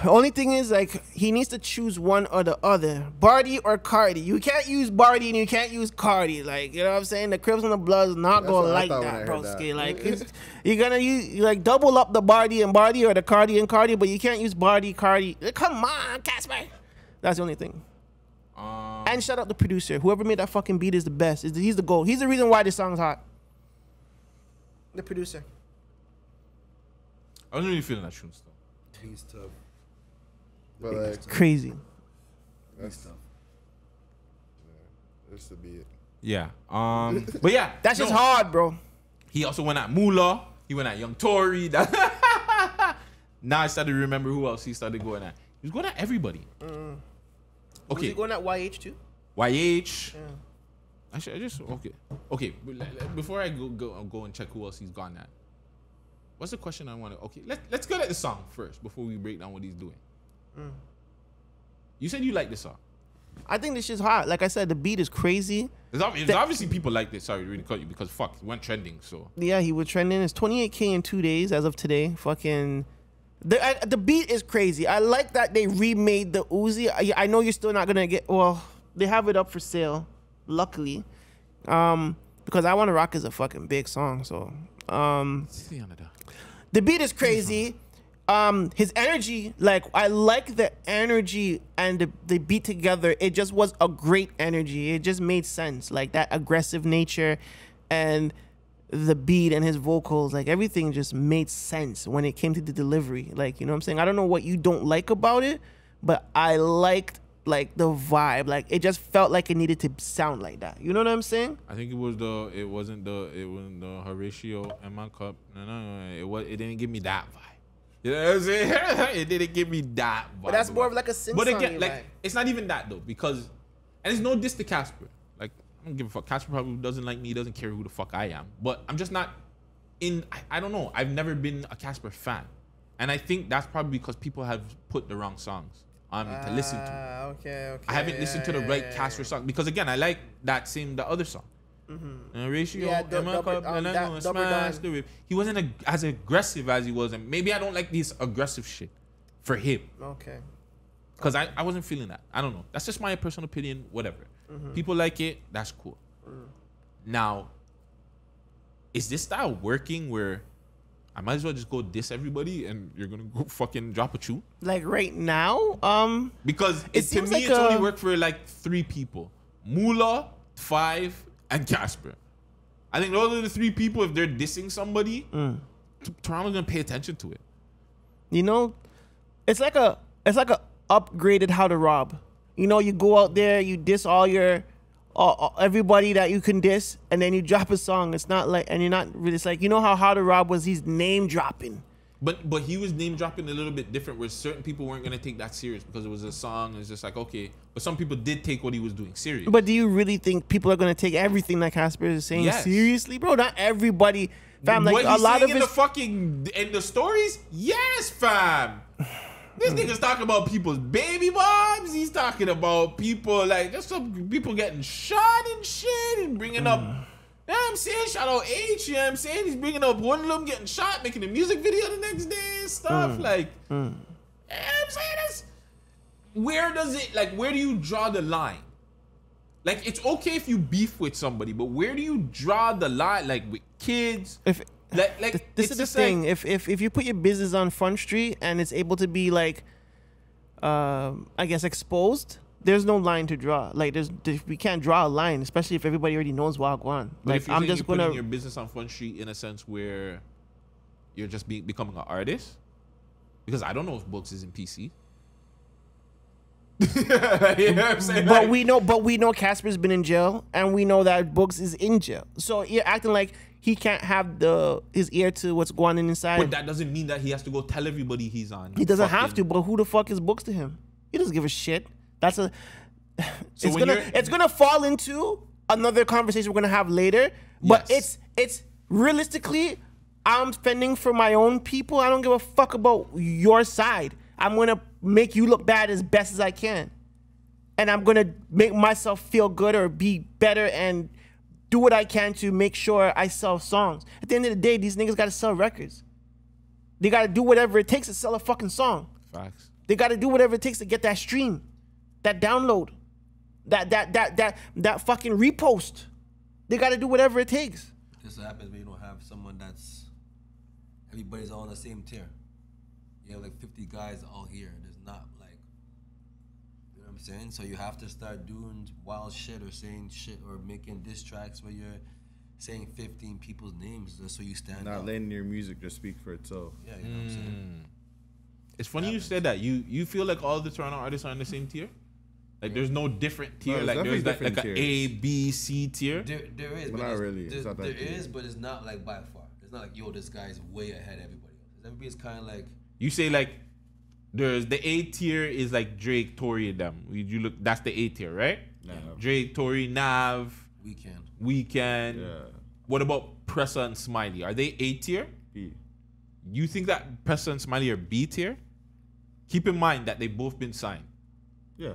The only thing is, like, he needs to choose one or the other. Barty or Cardi. You can't use Barty and you can't use Cardi. Like, you know what I'm saying? The Crips and the Bloods not That's gonna what I like thought when I that, heard broski. that. Like, you're gonna use, like, double up the Barty and Barty or the Cardi and Cardi, but you can't use Barty, Cardi. Come on, Casper. That's the only thing. And shout out the producer. Whoever made that fucking beat is the best. He's the GOAT. He's the reason why this song's hot. The producer. I wasn't really feeling that tune still. He's tough. But like, Crazy. that's tough. Yeah, this to be it. Yeah. But yeah, That's just hard, bro. He also went at Moolah. He went at Young Tory. Now I started to remember who else he started going at. He was going at everybody. Was Okay. he going at YH too? YH. Actually, I just okay. Before I go and check who else he's gone at. What's the question I want to? Okay, let's go at the song first before we break down what he's doing. You said you like this song. I think this shit's hot. Like I said, the beat is crazy. There's obviously people like this. Sorry to really cut you because fuck, it went trending. So Yeah, he was trending. It's 28K in 2 days as of today. Fucking, the beat is crazy. I like that they remade the Uzi. I know you're still not gonna get. Well, they have it up for sale, luckily, because I Want to Rock is a fucking big song. So, the beat is crazy. His energy, like, I like the energy and the beat together. It just was a great energy. It just made sense, like that aggressive nature and the beat and his vocals, like everything just made sense when it came to the delivery. Like, you know what I'm saying? I don't know what you don't like about it, but I liked like the vibe. Like it just felt like it needed to sound like that. You know what I'm saying? I think it wasn't the Horatio and my cup. No. It didn't give me that vibe. You know what I'm saying? It didn't give me that vibe. But that's more of like a synth. But again, like it's not even that though, because and it's no diss to Casper. Like I don't give a fuck. Casper probably doesn't like me, doesn't care who the fuck I am. But I'm just not in. I don't know. I've never been a Casper fan, and I think that's probably because people have put the wrong songs on me to listen to. Okay. I haven't listened to the right Casper song because again, I like the other song. Ratio, he wasn't as aggressive as he was, and maybe I don't like this aggressive shit for him. Okay. Because I wasn't feeling that. I don't know. That's just my personal opinion. Whatever. People like it. That's cool. Now, is this style working where I might as well just go diss everybody and you're gonna go fucking drop a tune? Like right now, because it to seems me like it's only worked for like 3 people: Moolah, 5, and Casper. I think those are the 3 people. If they're dissing somebody, Toronto's gonna pay attention to it. You know, it's like a upgraded How to Rob. You know, you go out there, you diss all your everybody that you can diss, and then you drop a song. It's not like, and you're not really. It's like, you know how to Rob was. He's name dropping. But he was name dropping a little bit different, where certain people weren't gonna take that serious because it was a song. It's just like, okay, but some people did take what he was doing serious. But do you really think people are gonna take everything that Casper is saying seriously, bro? Not everybody, fam. Like a lot of in the stories, yes, fam. This nigga's talking about people's baby moms. He's talking about people like just some people getting shot and shit and bringing up. You know what I'm saying? Shout out H, you know what I'm saying? He's bringing up one of them getting shot, making a music video the next day and stuff. Like, you know what I'm saying? Where does it, like, where do you draw the line? Like, it's okay if you beef with somebody, but where do you draw the line? Like, with kids? If Like this is the thing. If you put your business on Front Street and it's able to be like, I guess exposed, there's no line to draw. Like we can't draw a line, especially if everybody already knows Wagwan. But Like if you're I'm saying just you're gonna putting your business on Front Street in a sense where you're just becoming an artist, because I don't know if Books is in PC. You know what I'm saying? But Like, we know Casper's been in jail, and we know that Books is in jail. So you're acting like he can't have his ear to what's going on inside. but that doesn't mean that he has to go tell everybody he's on. He doesn't have fucking- to. But who the fuck is Books to him? He doesn't give a shit. That's a. So when It's gonna fall into another conversation we're gonna have later. But Yes. it's realistically, I'm fending for my own people. I don't give a fuck about your side. I'm gonna make you look bad as best as I can, and I'm gonna make myself feel good or be better and do what I can to make sure I sell songs. At the end of the day, these niggas gotta sell records. They gotta do whatever it takes to sell a fucking song. Facts. They gotta do whatever it takes to get that stream, that download, that fucking repost. They gotta do whatever it takes. This happens when you don't have someone that's everybody's all on the same tier. You have like 50 guys all here. There's not like, you know what I'm saying? So you have to start doing wild shit or saying shit or making diss tracks where you're saying 15 people's names just so you stand Not out. letting your music just speak for itself. Yeah, you know what I'm saying? It's funny you said that. You feel like all the Toronto artists are in the same tier? Like there's no different tier. No, Like there's definitely like an different A, B, C tier. There is, But not it's- really. It's not that there deep. is, but it's not like by far. It's not like, yo, this guy's way ahead of everybody else. Everybody's kind of like, You say like there's the A tier is like Drake, Tory, and them. You look, that's the A tier, right? Nah. Drake, Tory, Nav, Weekend. Weekend. Yeah. What about Pressa and Smiley? Are they A tier? B. You think that Pressa and Smiley are B tier? Keep in mind that they've both been signed. Yeah.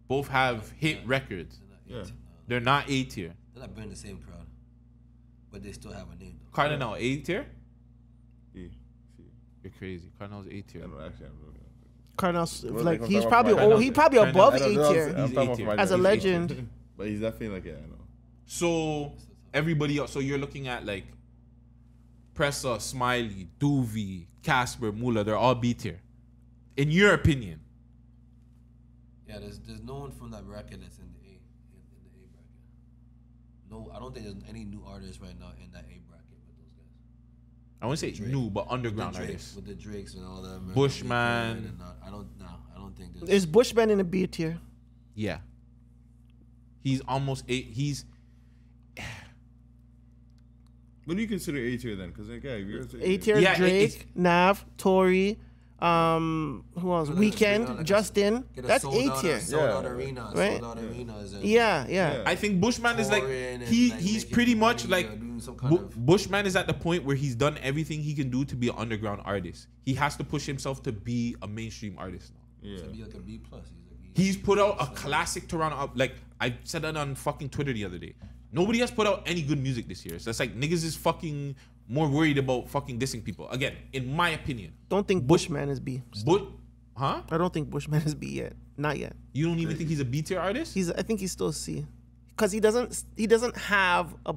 Both have hit records. They're not Yeah. They're not A tier. They're not bringing the same crowd, but they still have a name though. Cardinal A tier? B. C. You're crazy. Cardinal's A tier. I don't actually. I'm looking. Cardinals, Well, like like, he's I'm probably talking about he's probably Cardinal. above I A don't know, tier I'm He's talking A about tier. my as a guy. legend. But he's definitely like, yeah, I know. So everybody else, so you're looking at like Pressa, Smiley, Doovie, Casper, Mula, they're all B tier. In your opinion. Yeah, there's no one from that bracket that's in the A bracket. No, I don't think there's any new artists right now in that A bracket with those guys. I wouldn't say Drake. new, but underground With the Drakes, artists. with the Drakes and all that. Bushman. I don't think there's. Is Bushman in a B tier? Yeah. He's almost A. He's What do you consider A tier then? Because like, yeah, if you're A tier, Yeah, Drake, Nav, Tory, who else? Like Weekend, a- Justin. get That's sold A out- tier. Sold out Yeah. arena. Right? Sold out arenas. And Yeah. Yeah. I think Bushman is like touring and, he's making pretty much money, like doing some kind of. Bushman is at the point where he's done everything he can do to be an underground artist. He has to push himself to be a mainstream artist now. Yeah. To be like a B plus. He's put out a classic Toronto up. Like I said that on fucking Twitter the other day. Nobody has put out any good music this year. So it's like niggas is fucking more worried about fucking dissing people. Again, in my opinion. Don't think Bushman is B. Huh? I don't think Bushman is B yet. Not yet. You don't even think he's a B tier artist? I think he's still C, because he doesn't have a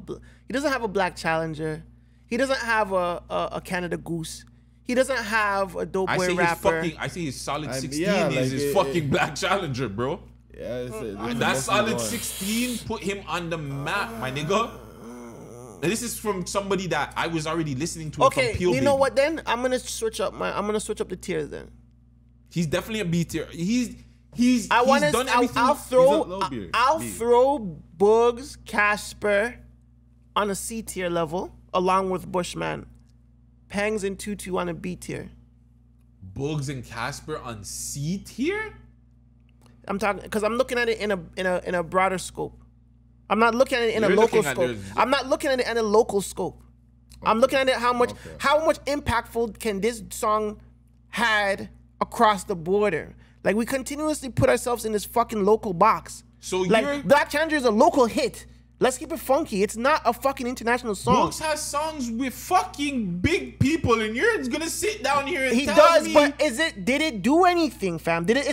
black challenger. He doesn't have a Canada Goose. He doesn't have a dope boy rapper. I say his solid 16 yeah, like is his fucking black challenger, bro. Yeah, That solid 16 put him on the map, my nigga. And this is from somebody that I was already listening to. Okay, from Peel you know Baby. what? Then I'm gonna switch up the tiers. Then He's definitely a B tier. He's I'll done everything. I'll throw Bugs, Casper on a C tier level along with Bushman. Pangs and Tutu on a B tier. Bugs and Casper on C tier? I'm talking because I'm looking at it in a broader scope. I'm not looking at it in a You're local looking at scope. I'm not looking at it in a local scope. I'm looking at it how much impactful can this song had across the border. Like we continuously put ourselves in this fucking local box. So like Black Challenger is a local hit, Let's keep it funky. It's not a fucking international song. Bugs has songs with fucking big people, and you're gonna sit down here and He tell does, me but did it do anything, fam? Did it?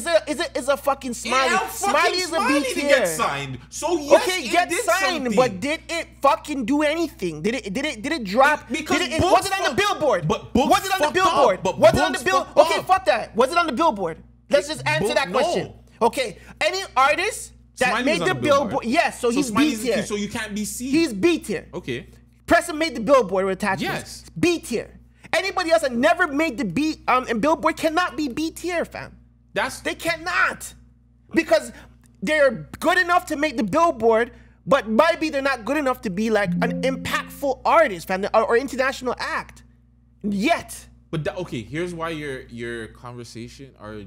Is a fucking Smiley? Smiley is a B to tier. get signed. So yes, Okay, it get did signed, something. but did it fucking do anything? Did it drop? Because was Bugs it on the fucked- Billboard? but Bugs was it on the fucked Billboard? up, but Was it on the Bugs Billboard? fucked Okay, up. fuck that. Was it on the Billboard? Let's just answer that question. No. Okay, any artist that Smiley made was the on the Billboard. Billboard, yes, so he's B Smiley's- tier. So you can't be C. He's B tier. Okay. Preston made the Billboard with attachments. Yes. B tier. Anybody else that never made the B and Billboard cannot be B tier, fam. They cannot, because they're good enough to make the Billboard, but maybe they're not good enough to be like an impactful artist, fam, or international act. Yet. But okay, here's why your conversation or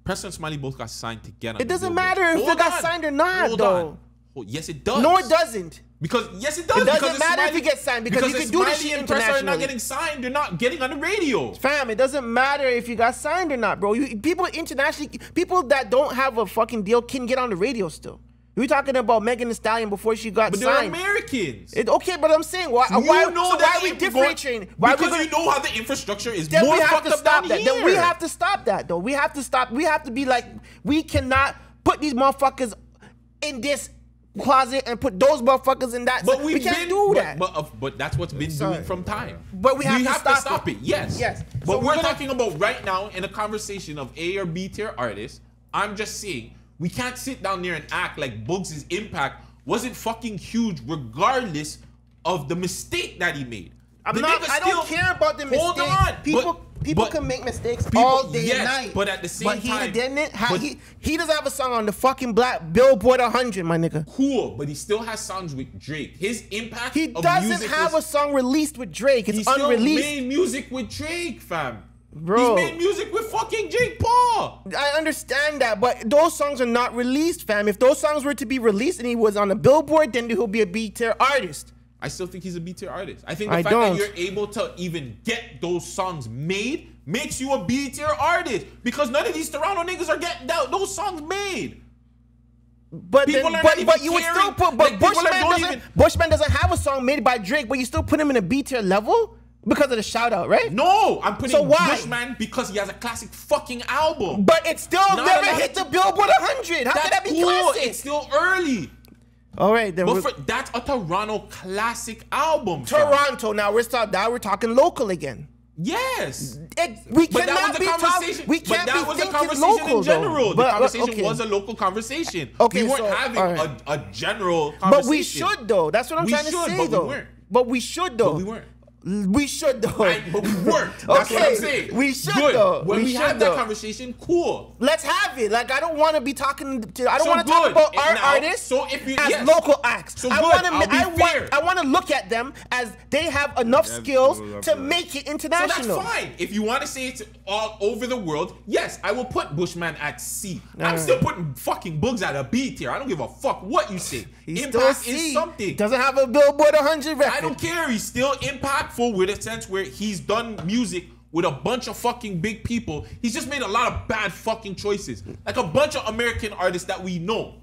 Preston and Smiley both got signed together. It doesn't matter if they got signed or not, though. Yes, it does. No, it doesn't. Because yes, it does. It doesn't because matter if you get signed because you can do this shit and Preston are not internationally. getting signed. They're not getting on the radio. Fam, it doesn't matter if you got signed or not, bro. People internationally, people that don't have a fucking deal can get on the radio still. We're talking about Megan Thee Stallion before she got But signed. they're Americans. Okay, but I'm saying why are we differentiating? Because you know how the infrastructure is Then more we have fucked to up stop down that. here. Then we have to stop that, though. We have to stop. We have to be like, we cannot put these motherfuckers in this closet and put those motherfuckers in that. But we can't do that. But that's what's been doing from time. But we have to stop it. Yes. Yes. But So we're gonna- talking about right now in a conversation of A or B tier artists. I'm just saying we can't sit down there and act like Bugs' impact wasn't fucking huge, regardless of the mistake that he made. I don't care about the mistake. Hold on. People can make mistakes all day and night. But at the same time, he didn't. He doesn't have a song on the fucking Black Billboard 100, my nigga. Cool, but he still has songs with Drake. His impact. He doesn't have a song released with Drake. It's unreleased. He still made music with Drake, fam. Bro. He's made music with fucking Jake Paul. I understand that, but those songs are not released, fam. If those songs were to be released and he was on the Billboard, then he'll be a B tier artist. I still think he's a B tier artist. I think the fact that you're able to even get those songs made makes you a B tier artist, because none of these Toronto niggas are getting those songs made. But you would still put. But Bushman doesn't have a song made by Drake, but you still put him in a B tier level because of the shout out, right? No, I'm putting why? Bushman because he has a classic fucking album. But it still never hit the Billboard 100. How could that be classic? It's still early. All right, then. But that's a Toronto classic album. Toronto. Now we're talking local again. Yes. We cannot be talking. We can't that be was a thinking conversation local, in general. though. The conversation was a local conversation. Okay, we weren't so, having a general conversation. But we should, though. That's what I'm trying to say, though. We weren't. But we should, though. But we weren't. We should, though. But we weren't. That's what I'm saying. We should, Good. though. When we should, have that conversation, cool. Let's have it. Like, I don't want to be talking to. I don't So want to talk good. about our Now, artists so if you- as yes. local acts. So I good. want I'll be fair. I want to look at them as they have enough skills to make it So international. that's fine. If you want to say it's all over the world, yes, I will put Bushman at C. I'm still putting fucking Bugs at a B tier. I don't give a fuck what you say. He's Impact still is C. something. Doesn't have a Billboard 100 record. I don't care. He's still impactful with a sense where he's done music with a bunch of fucking big people. He's just made a lot of bad fucking choices. Like a bunch of American artists that we know.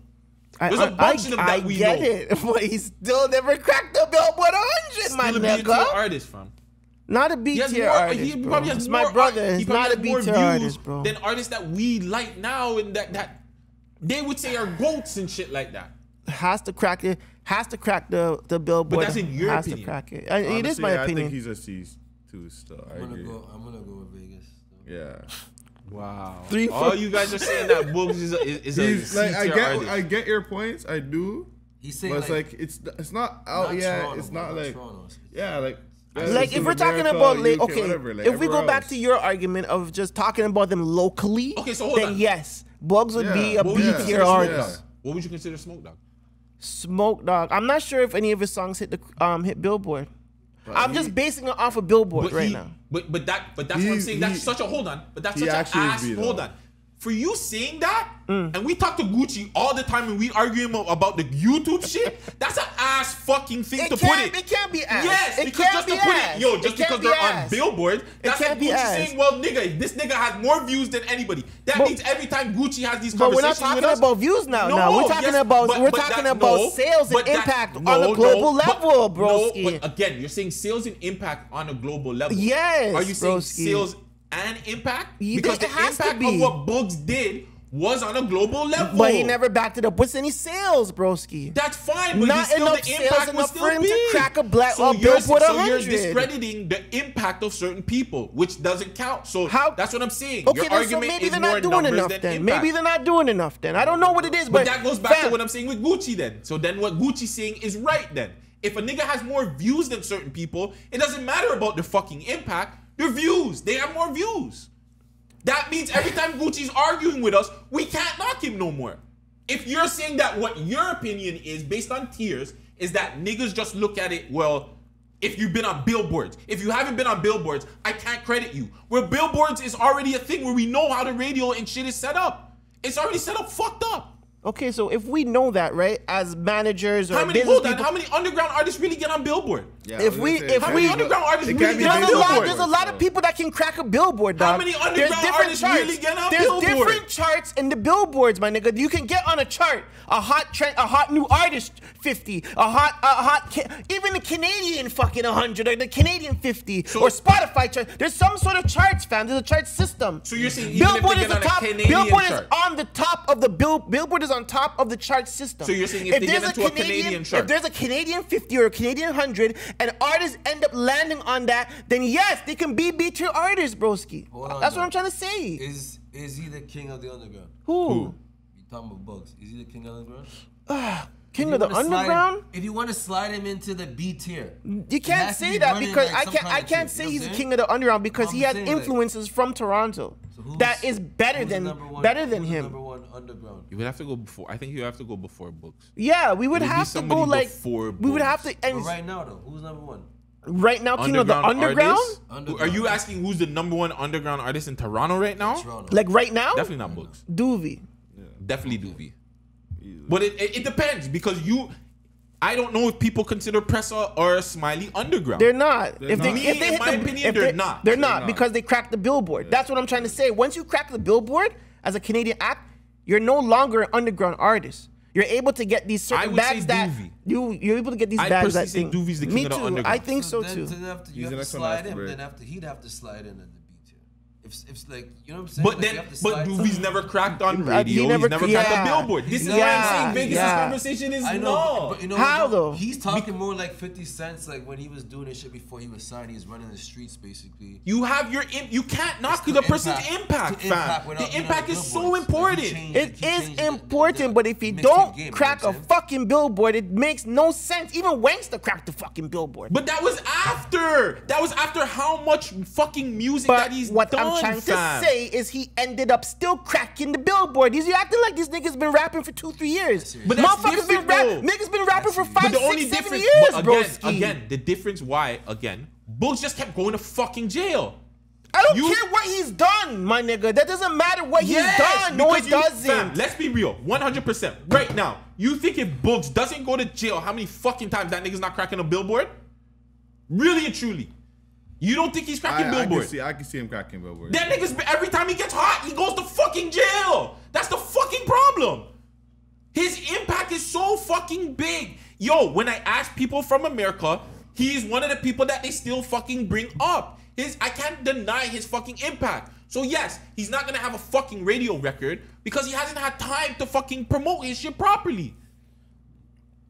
There's a bunch of them that we know. I get it, but he still never cracked the Billboard 100, my Still a B tier nigga. artist, fam. Not a B tier artist, He bro. probably has It's more my brother. He He's probably not has a B more tier views artist, bro. than artists that we like now and that they would say are goats and shit like that. Has to crack it. Has to crack the Billboard. But that's in your has opinion. to crack it. Honestly, it is my opinion. I think he's a C too. Still, I agree. I'm gonna go with Vegas. Yeah. Wow. 3 All you guys are saying that Bugs is a He's like, C-tier artist. I get your points. I do. He's saying But it's it's not out yet. Toronto, it's not like Toronto. like if we're talking America, about UK, okay, whatever, like if we go everywhere back else. to your argument of just talking about them locally, Okay, so hold then on. yes, Bugs would be a What would B you tier consider artist. Smoke Dog? What would you consider Smoke Dog? Smoke Dog. I'm not sure if any of his songs hit Billboard. I'm just basing it off of Billboard right now. But that's what I'm saying. That's such a hold on. But that's he such an actually is ass. B, though. Hold on. For you saying that, and we talk to Gucci all the time and we argue about the YouTube shit, that's an ass fucking thing to put it. It can't be ass. Yes, it because can't just be to put ass. it, yo, just It can't because be they're ass. on Billboard, that's like can't be Gucci ass. saying, well, nigga, this nigga has more views than anybody. That means every time Gucci has these But we're not conversations with talking us, about views now. No, we're talking yes, about but sales and but that- impact no, on a global no, level, but, broski. No, but again, you're saying sales and impact on a global level. Yes, Are you saying broski. sales and impact? It Because the has to impact be. of what Bugs did was on a global level. But he never backed it up with any sales, broski. That's fine, but Not still enough the sales impact was enough still for him big. to crack a Billboard So you're 100. discrediting the impact of certain people, which doesn't count. So that's what I'm saying. Okay, Your then, so argument maybe is they're more not doing numbers enough than then. impact. Maybe they're not doing enough then. I don't know what it is, But that goes back to fam, what I'm saying with Gucci then. So then what Gucci's saying is right then. If a nigga has more views than certain people, it doesn't matter about their fucking impact. Their views. They have more views. That means every time Gucci's arguing with us, we can't knock him no more. If you're saying that what your opinion is based on tiers is that niggas just look at it, well, if you've been on billboards. If you haven't been on billboards, I can't credit you. Where billboards is already a thing where we know how the radio and shit is set up. It's already set up fucked up. Okay, so if we know that, right, as managers or How many business people, how many underground artists really get on Billboard? Yeah, if I was we gonna say, How many underground artists really get on there's Billboard? a lot of people that can crack a billboard, dog. How many underground artists really get on There's Billboard? different charts in the billboards, my nigga. You can get on a chart, a hot new artist 50, even the Canadian fucking 100 or the Canadian 50 or Spotify chart. There's some sort of charts, fam. There's a chart system. So you're saying even if they get on a Canadian Billboard chart? is on the top of the Billboard is on top of the chart system. So you're saying if they there's get into a Canadian chart? if there's a Canadian 50 or a Canadian 100 and artists end up landing on that, then yes, they can be B-tier artists, broski. That's what I'm trying to say. Is he the king of the underground? Who? You talking about Bugs? Is he the king of the underground? King of the underground? If you want to slide him into the B tier, You can't say that because I can't say he's the king of the underground because he has influences from Toronto that is better than him. Number one underground. You would have to go before. I think you have to go before Books. Yeah, we would It would be have to go somebody like before we would have to. But And right now though, who's number one? right now, king of the underground, artists? Are you asking who's the number one underground artist in Toronto right now? Toronto. like right now, Definitely not Books. Doovie. Definitely Doobie. But it depends because I don't know if people consider Pressa or Smiley underground. They're not. They're not. In my opinion, they're not. They're They're not not. because they cracked the Billboard. That's what I'm trying to say. Once you crack the Billboard as a Canadian act, you're no longer an underground artist. You're able to get these certain would bags say that Doovie. you're able to get these I'd bags personally that say think. Doovie's the king Me of the too. underground. I think so Then too. you He's have the to next one slide after him. Bird. Then he'd have to slide in at the B tier. If like you know what I'm saying. But Like, you then, have to but slide Doovie's never cracked on He radio. never- He's never cracked yeah. a Billboard. This is why Yeah, I'm saying Vegas' yeah. conversation is I know, no. but you know How, what, though? He's talking more like 50 Cent, like when he was doing this shit before he was signed. He was running the streets basically. You have your you can't knock to the person's impact- impact, to impact fam. without The being impact on is the so billboards. Like, important. he changed It is the important, but if you mixtape don't game, you know crack what a I'm saying? fucking Billboard, it makes no sense. Even Wangsta cracked the fucking Billboard. But that was after. That was after how much fucking music But that he's what done, I'm trying fam. to say is he ended up still cracking the Billboard. You acting like this nigga's been rapping for 2-3 years. But that's Motherfuckers been different, though. niggas been rapping for But 5, the 6, only 7 difference, years, but broski. again, the difference why, Books just kept going to fucking jail. I don't You- care what he's done, my nigga. That doesn't matter what he's done. No, it because doesn't. Fam, let's be real, 100%. Right now, you think if Books doesn't go to jail, how many fucking times that nigga's not cracking a Billboard? Really and truly. You don't think he's cracking Billboard? I can see him cracking Billboard. That nigga's every time he gets hot, he goes to fucking jail. That's the fucking problem. His impact is so fucking big. Yo, when I ask people from America, he's one of the people that they still fucking bring up. I can't deny his fucking impact. So yes, he's not gonna have a fucking radio record because he hasn't had time to fucking promote his shit properly.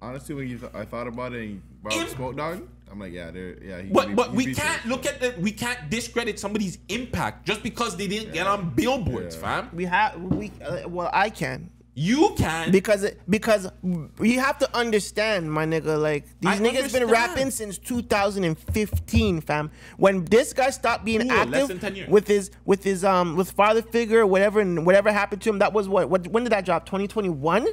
Honestly, when I thought about it and you brought up Smoke Dog, I'm like, yeah, he But we beat can't it. look at the we can't discredit somebody's impact just because they didn't get on billboards, fam. Well, I can. You can because you have to understand, my nigga. Like these I niggas been understand. rapping since 2015, fam. When this guy stopped being Cool, less active than 10 years. with Father Figure, whatever, and whatever happened to him, that was what? When did that drop? 2021.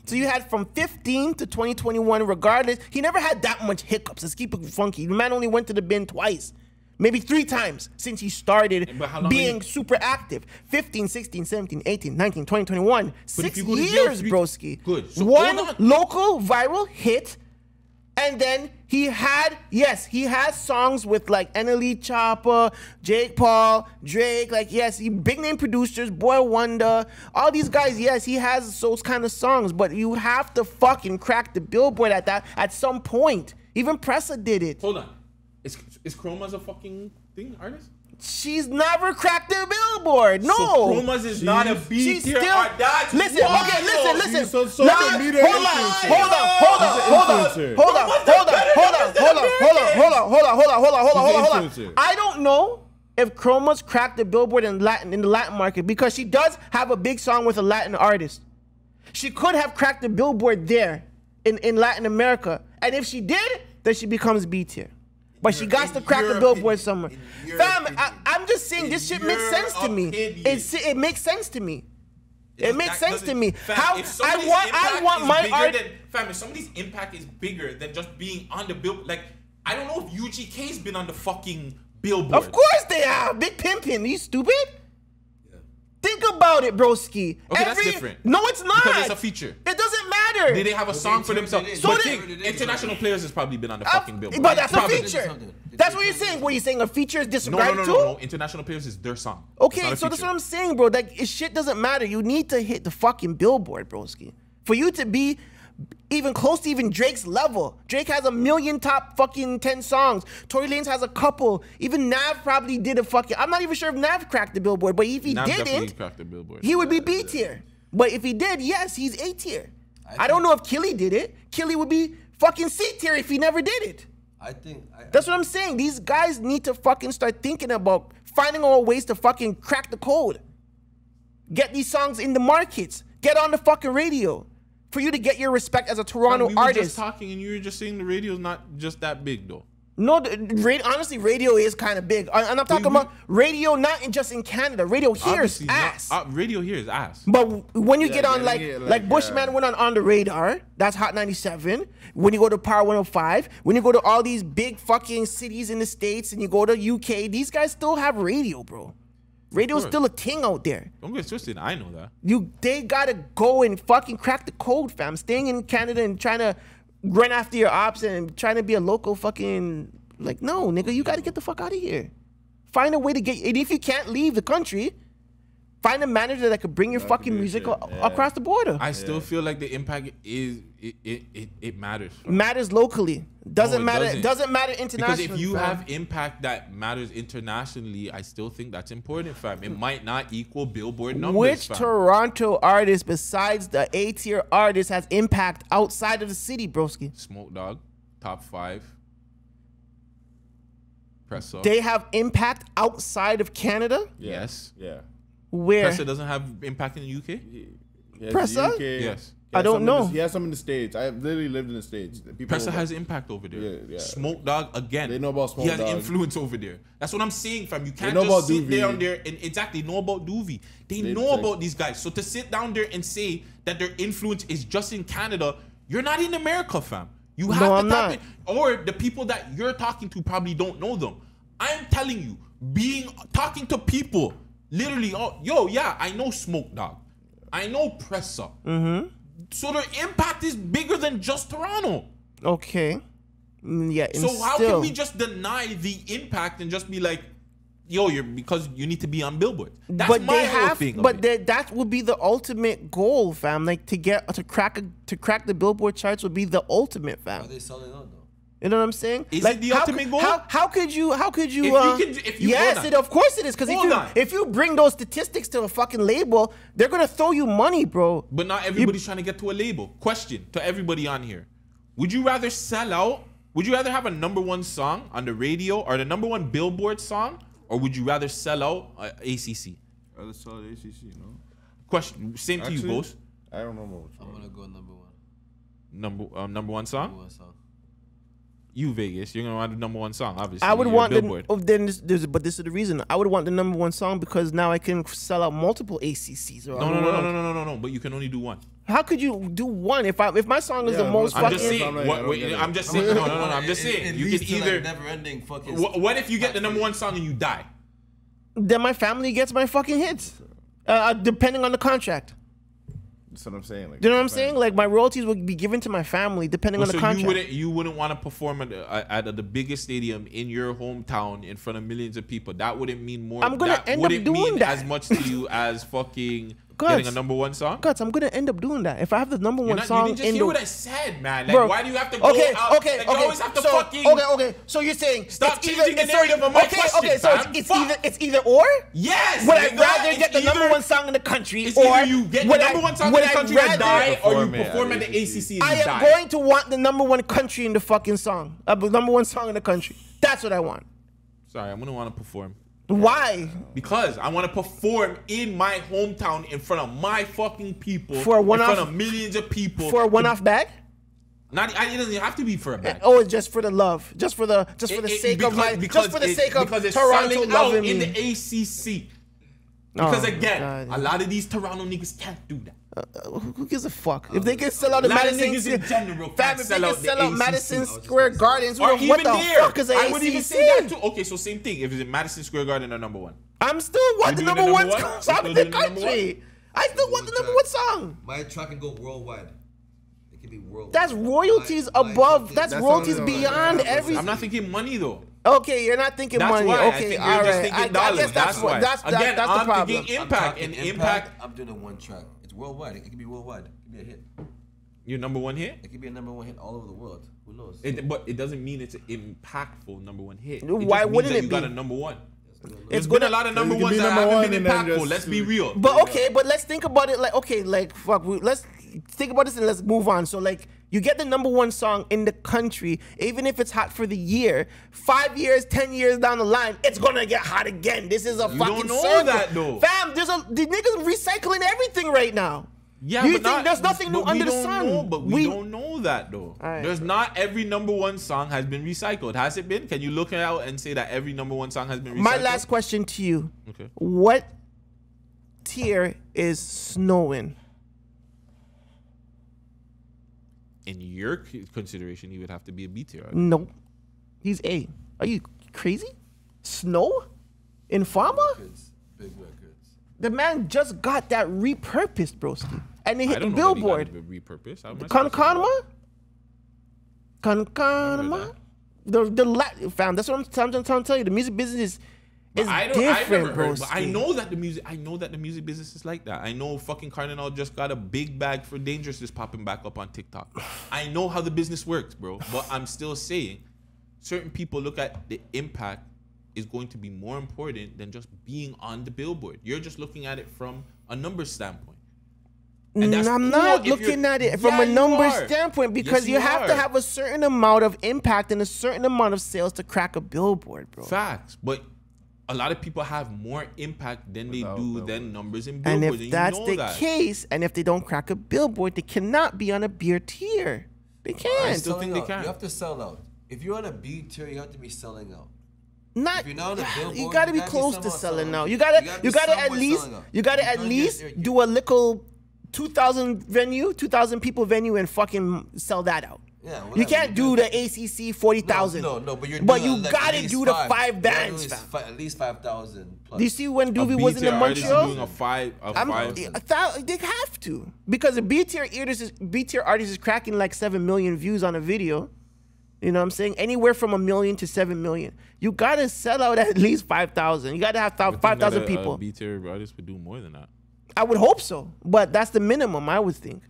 So you had from 15 to 2021, regardless. He never had that much hiccups. Let's keep it funky. The man only went to the bin twice. Maybe 3 times since he started But how long being have super active. 15, 16, 17, 18, 19, 20, 21. if 6 you go to jail years, 3 broski. Good. So One hold on. local viral hit. And then he has songs with like NLE Chopper, Jake Paul, Drake, like he big name producers, Boy Wonder, all these guys, yes, he has those kind of songs, but you have to fucking crack the Billboard at some point. Even Pressa did it. Hold on. Is Chroma's a fucking artist? She's never cracked the Billboard. No. So Chroma's is not a B She's tier. still. That's Listen, wild. okay, listen. She's a social media influencer. Hold on. Influencer. I don't know if Chroma's cracked the Billboard in the Latin market because she does have a big song with a Latin artist. She could have cracked the Billboard there in Latin America, and if she did, then she becomes B tier. But she got to crack the Billboard somewhere. Fam, I'm just saying this shit makes sense to me. It makes sense to me. It makes sense to me. How I want my art. Fam, if somebody's impact is bigger than just being on the Billboard, like I don't know if UGK's been on the fucking Billboard. Of course they have. Big Pimpin'. You stupid? Think about it, broski. Okay, that's different. No, it's not. Because it's a feature. It doesn't matter. Did they have a song for themselves? So But they- international players has probably been on the fucking Billboard. But that's a Probably. feature. That's what you're saying. What you're saying, a feature is No, disregarded too? no. International players is their song. It's Okay, not a so that's feature. what I'm saying, bro. Like, shit doesn't matter. You need to hit the fucking Billboard, broski. For you to be even close to even Drake's level. Drake has 1 million top fucking 10 songs. Tory Lanez has a couple. Even Nav probably did a fucking... I'm not even sure if Nav cracked the Billboard, but if he Nav definitely didn't, cracked the Billboard. he would be B tier. But if he did, yes, he's A tier. I don't know if Killy did it. Killy would be fucking C tier if he never did it. I think That's what I'm saying. These guys need to fucking start thinking about finding all ways to fucking crack the code. Get these songs in the markets. Get on the fucking radio. For you to get your respect as a Toronto we were artist. just talking and you were just saying the radio's not just that big though. No, honestly, radio is kind of big. And I'm talking about radio not just in Canada. Radio here is Obviously ass. radio here is ass. But when you get on getting like it, Bushman went on the radar, that's Hot 97. When you go to Power 105, when you go to all these big fucking cities in the States and you go to UK, these guys still have radio, bro. Radio's course. still a thing out there. Don't get twisted. I know that. They gotta go and fucking crack the code, fam. Staying in Canada and trying to run after your ops and trying to be a local fucking like, no, nigga, you gotta get the fuck out of here. Find a way to get. And if you can't leave the country, find a manager that could bring your fucking music across the border. I still feel like the impact is it matters. Matters locally. Doesn't it matter. doesn't. Doesn't matter internationally. Because if you fam. have impact that matters internationally, I still think that's important, fam. It might not equal Billboard numbers, Which fam. Toronto artist besides the A tier artist has impact outside of the city, broski? Smoke Dog, top 5. Pressa. They have impact outside of Canada? Yes. Yeah. Where? Pressa doesn't have impact in the UK? Yes, Pressa? UK. Yes. I don't know. He has some in the States. I have literally lived in the States. People Pressa has impact over there. Yeah. Smoke Dog, again. They know about Smoke He has Dog. influence over there. That's what I'm saying, fam. You can't know just about sit Doovie. down there and exactly know about Doovie. They know about these guys. So to sit down there and say that their influence is just in Canada, you're not in America, fam. You have to I'm tap not. in. Or the people that you're talking to probably don't know them. I'm telling you, talking to people, literally, I know Smoke Dog. I know Pressa. Mm-hmm. So their impact is bigger than just Toronto. Okay. Yeah. And So how still, can we just deny the impact and just be like, because you need to be on Billboard? That's but my they whole have, thing. but that would be the ultimate goal, fam. Like to crack the Billboard charts would be the ultimate, fam. Are they selling out though? You know what I'm saying? Is like, it the ultimate goal? How could you? If you yes, hold on. of course it is. Because Hold on. if you bring those statistics to a fucking label, they're gonna throw you money, bro. But not everybody's trying to get to a label. Question to everybody on here: would you rather sell out? Would you rather have a #1 song on the radio or the #1 Billboard song, or would you rather sell out ACC? I just saw the ACC, no? Question. Same to you, Actually, Ghost. I don't remember which I'm one. gonna go #1. Number one song. #1 song. You Vegas, you're gonna want the number one song, obviously. I would You're want Billboard. but this is the reason. I would want the number one song because now I can sell out multiple ACCs. No. But you can only do one. How could you do one if my song is the most I'm fucking? just saying. I'm just saying. No. I'm just saying. You can either. Never-ending fucking. What if you get the number one song and you die? Then my family gets my fucking hits, depending on the contract. That's what I'm saying. Like, Do you know what I'm saying? Like my royalties would be given to my family depending on the contract. You wouldn't want to perform at the biggest stadium in your hometown in front of millions of people. That wouldn't mean more. I'm gonna end up doing mean that as much to you as fucking getting a number one song. Guts, I'm gonna end up doing that if I have the number one song. You didn't just hear what I said, man. Like, Bro, why do you have to go out? Okay. You always have to so, fucking. Okay. So you're saying Stop changing the narrative of my question. Okay. So it's either or. Yes. Would I rather get the number one song in the country, it's or either you get the number one song in the country and die, or you perform at the ACC and I am going to want the number one country in the fucking song. Number one song in the country. That's what I want. Sorry, I'm gonna want to perform. Why? Because I want to perform in my hometown in front of my fucking people, for a one-off, in front of millions of people, for a one-off bag. It doesn't have to be for a bag. Oh, it's just for the love, just for the sake of Toronto loving me in the ACC. Because again, a lot of these Toronto niggas can't do that. Who gives a fuck? If they can sell out the Madison, if they can sell out Madison Square Gardens, or what even the fuck is the ACC? I would even say that too. Okay, so same thing. If it's in Madison Square Garden or number one, I'm still want the number one song in the country. I still want the number one song. My track can go worldwide. It can be worldwide. That's royalties above. That's royalties beyond everything. I'm not thinking money though. Okay, you're not thinking that's money. Why. Okay, all right. I guess that's why. That's the problem. Thinking impact and impact. I'm doing a one track. It's worldwide. It can be worldwide. It can be a hit. Your number one hit? It could be a number one hit all over the world. Who knows? But it doesn't mean it's an impactful number one hit. Why wouldn't it be? You got a number one. It's been a lot of number ones that haven't been impactful. Let's be real. But let's think about it. Let's think about this and let's move on. So like, you get the number one song in the country, even if it's hot for the year. 5 years, 10 years down the line, it's gonna get hot again. This is a fucking don't know circle. that though. Fam, the niggas recycling everything right now. Yeah, you think there's nothing new under the sun? But we don't know that though. Right. There's not every number one song has been recycled. Has it been? Can you look out and say that every number one song has been recycled? My last question to you. Okay. What tier is Snow in? In your consideration, he would have to be a B tier. Right? No, he's A. Are you crazy? Snow? In Pharma? Big records. The man just got that repurposed, broski. And they hit the Billboard. Repurposed? Kankanama? Fam, that's what I'm trying to tell you. The music business is different, bro. But I know that the music business is like that. I know fucking Cardinal just got a big bag for Dangerous is popping back up on TikTok. I know how the business works, bro. But I'm still saying, certain people look at the impact is going to be more important than just being on the Billboard. You're just looking at it from a numbers standpoint. I'm not looking at it from a numbers standpoint because you have to have a certain amount of impact and a certain amount of sales to crack a Billboard, bro. Facts, but a lot of people have more impact than they do than numbers in Billboard. And if that's the case, and if they don't crack a Billboard, they cannot be on a B tier. They can't. I still think they can. You have to sell out. If you're on a B tier, you have to be selling out. If you're not on a Billboard, you gotta be close to selling out. You gotta at least do a little 2,000 people venue and fucking sell that out. Yeah, you can't do the ACC 40,000. No, but you gotta do the 5 bands, fam. At least 5,000 plus. Do you see when Doobie was in the Montreal? Doing a five. They have to, because a B tier artist is cracking like 7 million views on a video. You know what I'm saying? Anywhere from 1 million to 7 million. You gotta sell out at least 5,000. You gotta have 5,000 people. A B tier artist would do more than that. I would hope so, but that's the minimum, I would think.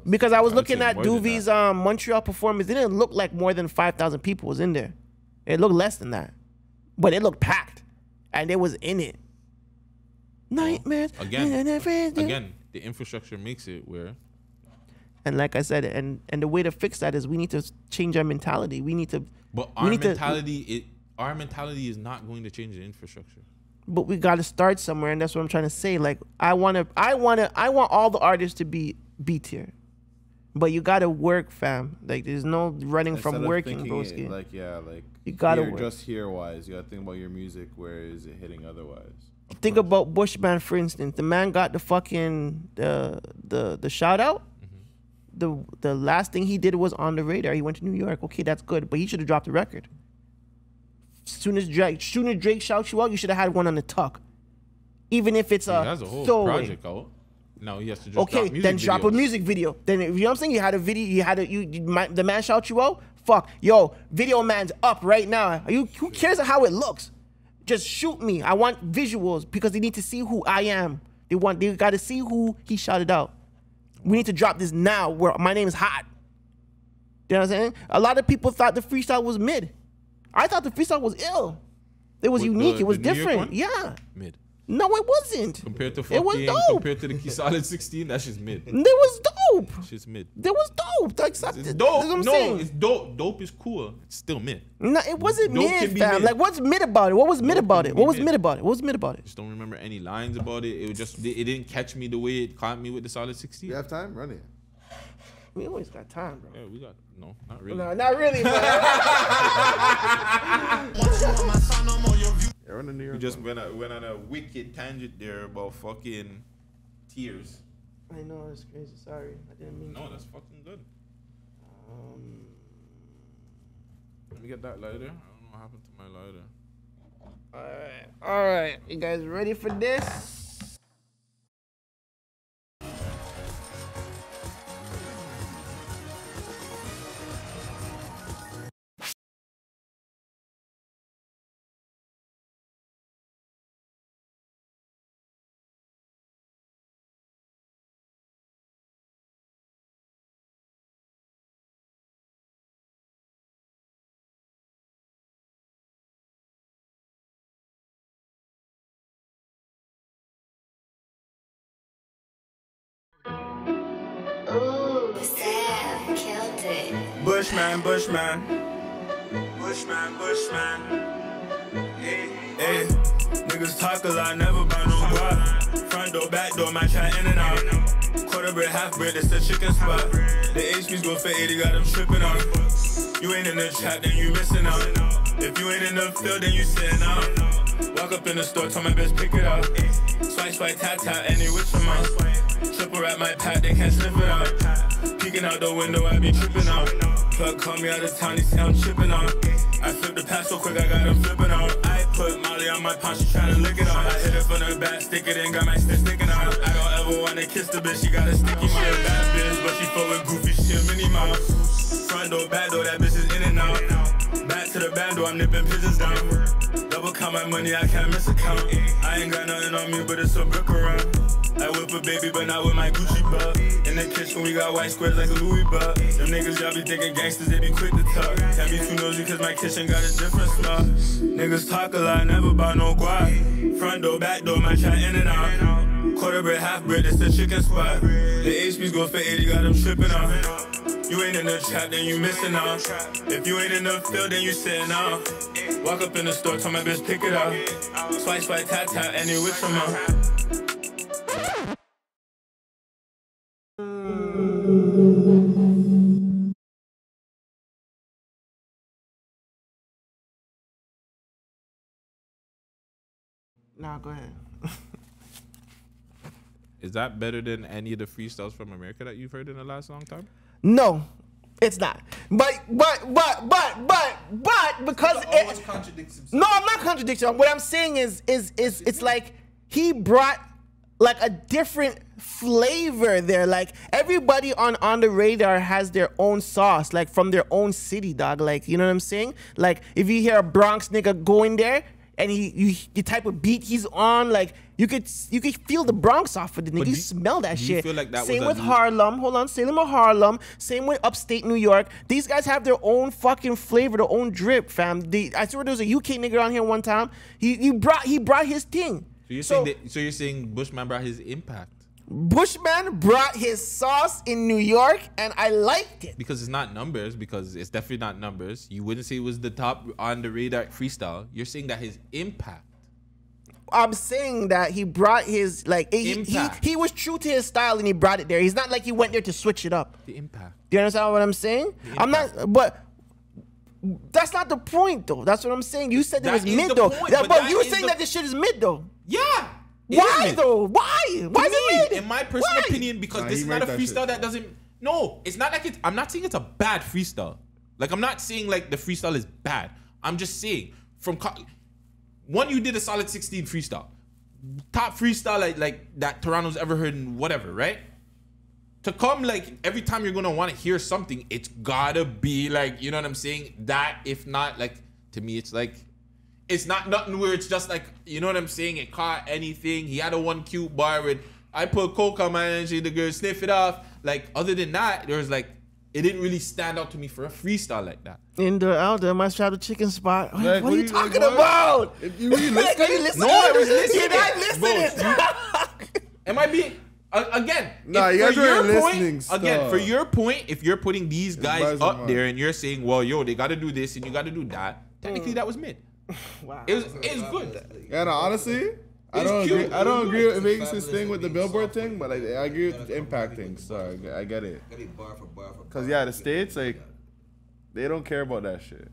Because I was looking at Doobie's Montreal performance. It didn't look like more than 5,000 people was in there. It looked less than that. But it looked packed. And it was in it. Nightmares. Again, the infrastructure makes it where... And like I said, and the way to fix that is we need to change our mentality. We need to... But our mentality is not going to change the infrastructure. But we got to start somewhere, and that's what I'm trying to say. Like, I want all the artists to be B tier. But you gotta work, fam. Like there's no running Instead from of working, thinking broski. it, like like you gotta here, work. just here wise. You gotta think about your music. Where is it hitting otherwise? Think about Bushman, for instance. The man got the fucking the shout out. The last thing he did was On the Radar. He went to New York. Okay, that's good, but he should have dropped the record. Soon as Drake shouts you out, you should have had one on the tuck. Even if it's He has a whole throwaway. project out. No, he has to just Okay, drop music then drop a videos. music video. Then you know what I'm saying? You had a video. The man shout you out. Fuck, yo, video man's up right now. Who cares how it looks? Just shoot me. I want visuals because they need to see who I am. They got to see who he shouted out. We need to drop this now. Where my name is hot. You know what I'm saying? A lot of people thought the freestyle was mid. I thought the freestyle was ill. It was unique. It was the New York different. one? Yeah. Mid. No, it wasn't. Compared to It was fucking, dope. compared to the Key Solid 16, that shit's mid. It was dope. Shit's mid. That was dope. Like, It's that's dope. what I'm No, saying. it's dope. Dope is cool. It's still mid. No, it wasn't Dope mid, can be fam. mid. Like, what's mid about it? What was mid Dope about can it? be What was mid. mid about it? What was mid about it? Just don't remember any lines about it. It was just it didn't catch me the way it caught me with the Solid 16. You have time? Run it. We always got time, bro. Yeah, we got no, not really. No, not really, man. Yeah, run the New York. We just one. went on a wicked tangent there about fucking tears. I know, it's crazy. Sorry. I didn't mean No, to. that's fucking good. Let me get that lighter. I don't know what happened to my lighter. All right. You guys ready for this? Ooh, Sam killed it. Bushman, Bushman. Bushman, Bushman. Hey, niggas talk a lot, never buy no guap. Front door, back door, my try in and out. Quarter bread, half bread, it's the chicken spot. The HPs go for 80, got them tripping on. You ain't in the trap, then you missing out. If you ain't in the field, then you sitting out. Walk up in the store, tell my bitch pick it up. Swipe, tap, tap, any which amount. Triple wrap my pack, they can't sniff it out. Peeking out the window, I be tripping out. Plug call me out of town, he say I'm tripping out. I flip the pass so quick, I got him flipping out. I put Molly on my punch, she tryna lick it out. I hit it from the back, stick it in, got my stick sticking out. I don't ever wanna kiss the bitch, she got a sticky mouth. She a bad bitch, but she fuck with goofy, she a Minnie Mouse. Front door, back door, that bitch is in and out. Back to the band door, I'm nipping pigeons down. Double count my money, I can't miss a count. I ain't got nothing on me, but it's a brick around. I whip a baby, but not with my Gucci belt. In the kitchen, we got white squares like a Louis belt. Them niggas, y'all be thinking gangsters, they be quick to talk. Can't be too nosy, cause my kitchen got a different smell. Niggas talk a lot, never buy no guap. Front door, back door, my try in and out. Quarter bread, half bread, it's the chicken spot. The HPs go for 80, got them tripping on. You ain't in the trap, then you missing out. If you ain't in the field, then you sitting out. Walk up in the store, tell my bitch pick it up. Swipe, tap, tap, any which amount. Nah, go ahead. Is that better than any of the freestyles from America that you've heard in the last long time? No, it's not. But because Always contradicts himself. no, I'm not contradicting. What I'm saying is it's like he brought like a different flavor there. Like everybody on the radar has their own sauce, like from their own city, dog. Like, you know what I'm saying? Like if you hear a Bronx nigga going there and the type of beat he's on, like you could feel the Bronx off of the nigga. But You do- smell that do you shit. feel like that Same was a with new- Harlem. Hold on, same with Harlem. Same with upstate New York. These guys have their own fucking flavor, their own drip, fam. I swear there was a UK nigga on here one time. He brought his thing. So you're saying Bushman brought his impact Bushman brought his sauce in New York, and I liked it. because it's not numbers. Because it's definitely not numbers. You wouldn't say it was the top on the radar freestyle. You're saying that his impact. I'm saying that he brought his like he was true to his style and he brought it there. He's not like he went there to switch it up. The impact. Do you understand what I'm saying? I'm not, but that's not the point though. That's what I'm saying. You said it was mid though. But you were saying that this shit is mid though. Yeah. Why though? Why? Why is it mid? In my personal opinion, because this is not a freestyle that doesn't. No, it's not like it's. I'm not saying it's a bad freestyle. Like, I'm not saying like the freestyle is bad. I'm just saying from one, you did a solid 16 freestyle, top freestyle like that Toronto's ever heard in whatever, right? To come like every time you're gonna want to hear something, it's gotta be like, you know what I'm saying? That if not like, to me, it's like, it's not nothing where it's just like, you know what I'm saying? It caught anything. He had a one cute bar with, I put coke on my energy, the girl sniff it off. Like, other than that, there was like, it didn't really stand out to me for a freestyle like that. In the out there, might have the chicken spot. Like, what are you talking about? You really listening? No, I was listening. You're not listening. Am I being again? Nah, you guys are listening. Again, for your point, if you're putting these guys up there and you're saying, well, yo, they got to do this and you got to do that, technically that was mid. Wow. It was good. Yeah, no, honestly, I don't agree with Vegas' thing with the Billboard thing, but like I agree with the impact thing. So I get it. Cause yeah, the States like they don't care about that shit.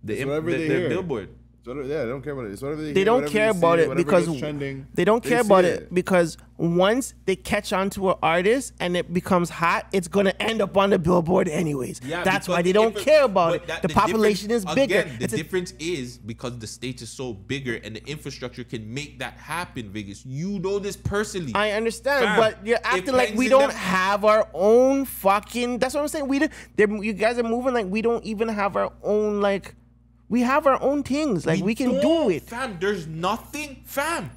The Billboard. So, yeah, they don't care about it. It's whatever they They hear, don't care about it because trending, they don't care about it because once they catch on to an artist and it becomes hot, it's gonna end up on the Billboard anyways. Yeah, that's why they don't care about it. The population is bigger. Again, the difference is because the States is so bigger and the infrastructure can make that happen. Vegas, you know this personally. I understand, but you're acting like we don't have our own fucking. That's what I'm saying. You guys are moving like we don't even have our own like. We have our own things. Like, we can do it. Fam, there's nothing, fam.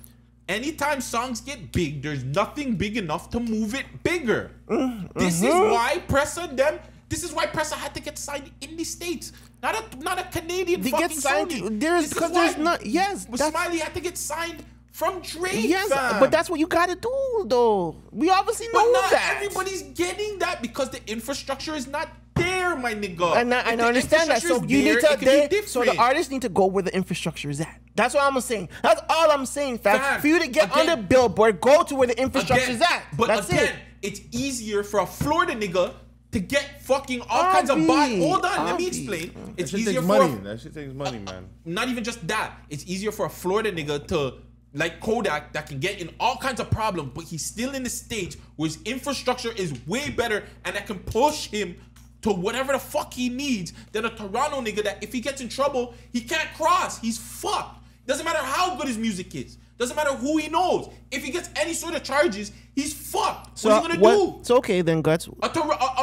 Anytime songs get big, there's nothing big enough to move it bigger. This is why Pressa had to get signed in the States. Not a Canadian fucking Sony. But Smiley had to get signed from Drake, yes, fam. But that's what you gotta do, though. We obviously know that. Everybody's getting that because the infrastructure is not there, my nigga. And I understand that. So you need to. So the artists need to go where the infrastructure is at. That's what I'm saying. That's all I'm saying, fam. For you to get on the Billboard, go to where the infrastructure is at. But that's it's easier for a Florida nigga to get fucking all kinds of buy. Hold on, let me explain. It's easier for money. That shit takes money, man. Not even just that. It's easier for a Florida nigga to. Like Kodak, that can get in all kinds of problems, but he's still in the States where his infrastructure is way better and that can push him to whatever the fuck he needs than a Toronto nigga that if he gets in trouble, he can't cross. He's fucked. Doesn't matter how good his music is. Doesn't matter who he knows. If he gets any sort of charges, he's fucked. So what's he gonna do? It's okay then, Guts. An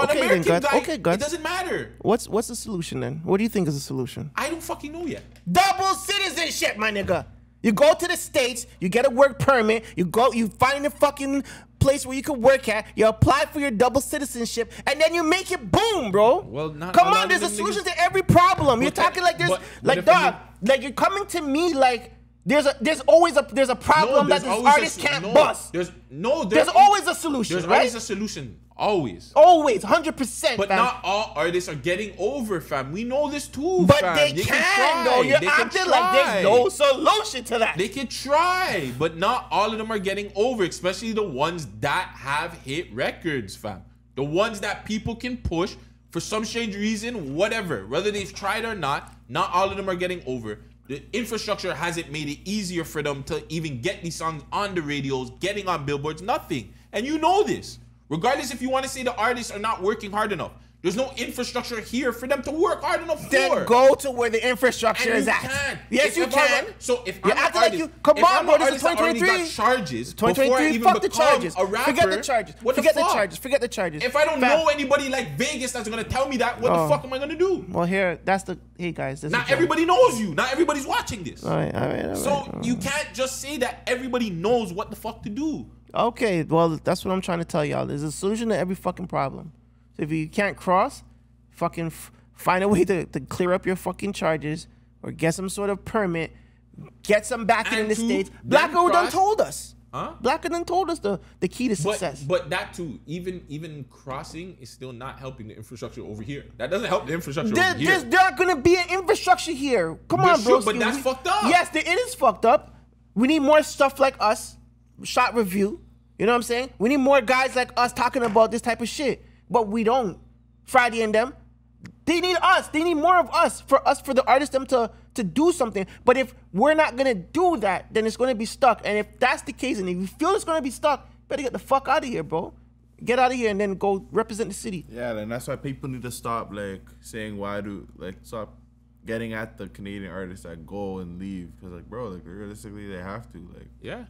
American guy, it doesn't matter. What's the solution then? What do you think is the solution? I don't fucking know yet. Double citizenship, my nigga. You go to the States, you get a work permit, you find a fucking place where you can work at, you apply for your double citizenship, and then you make it boom, bro. Well, come on, there's a solution to every problem. You're talking like there's like dog, like you're coming to me like there's always a problem that this artist can't bust. There's always a solution. There's always a solution. Always, 100%. But not all artists are getting over, fam. We know this too, but fam. They can though. You're acting like there's no solution to that. They can try, but not all of them are getting over, especially the ones that have hit records, fam. The ones that people can push for some strange reason, whatever, whether they've tried or not all of them are getting over. The infrastructure hasn't made it easier for them to even get these songs on the radios, getting on billboards, nothing. And you know this. Regardless if you want to say the artists are not working hard enough. There's no infrastructure here for them to work hard enough for. Then go to where the infrastructure is at. Yes, you can. So if you're acting like you, come on, bro, this is 2023. Got charges 2023, fuck the charges. A rapper, forget the charges. Forget the charges. If I don't know anybody like Vegas that's gonna tell me that, what the fuck am I gonna do? Well, hey guys. Not everybody knows you. Not everybody's watching this. All right. So you can't just say that everybody knows what the fuck to do. Okay, well, that's what I'm trying to tell y'all. There's a solution to every fucking problem. So if you can't cross, fucking find a way to clear up your fucking charges or get some sort of permit, get some backing in the States. Blacker done told us. Huh? Blacker done told us the key to success. But that too, even crossing is still not helping the infrastructure over here. That doesn't help the infrastructure over here. There's not going to be an infrastructure here. Come on, bro. But that's fucked up. Yes, it is fucked up. We need more stuff like us, shot review. You know what I'm saying? We need more guys like us talking about this type of shit. But we don't. Friday and them. They need us. They need more of us, for the artists, them to do something. But if we're not going to do that, then it's going to be stuck. And if that's the case, and if you feel it's going to be stuck, better get the fuck out of here, bro. Get out of here and then go represent the city. Yeah, and that's why people need to stop, like, saying stop getting at the Canadian artists that go and leave. Because, like, bro, like, realistically, they have to, like. Yeah.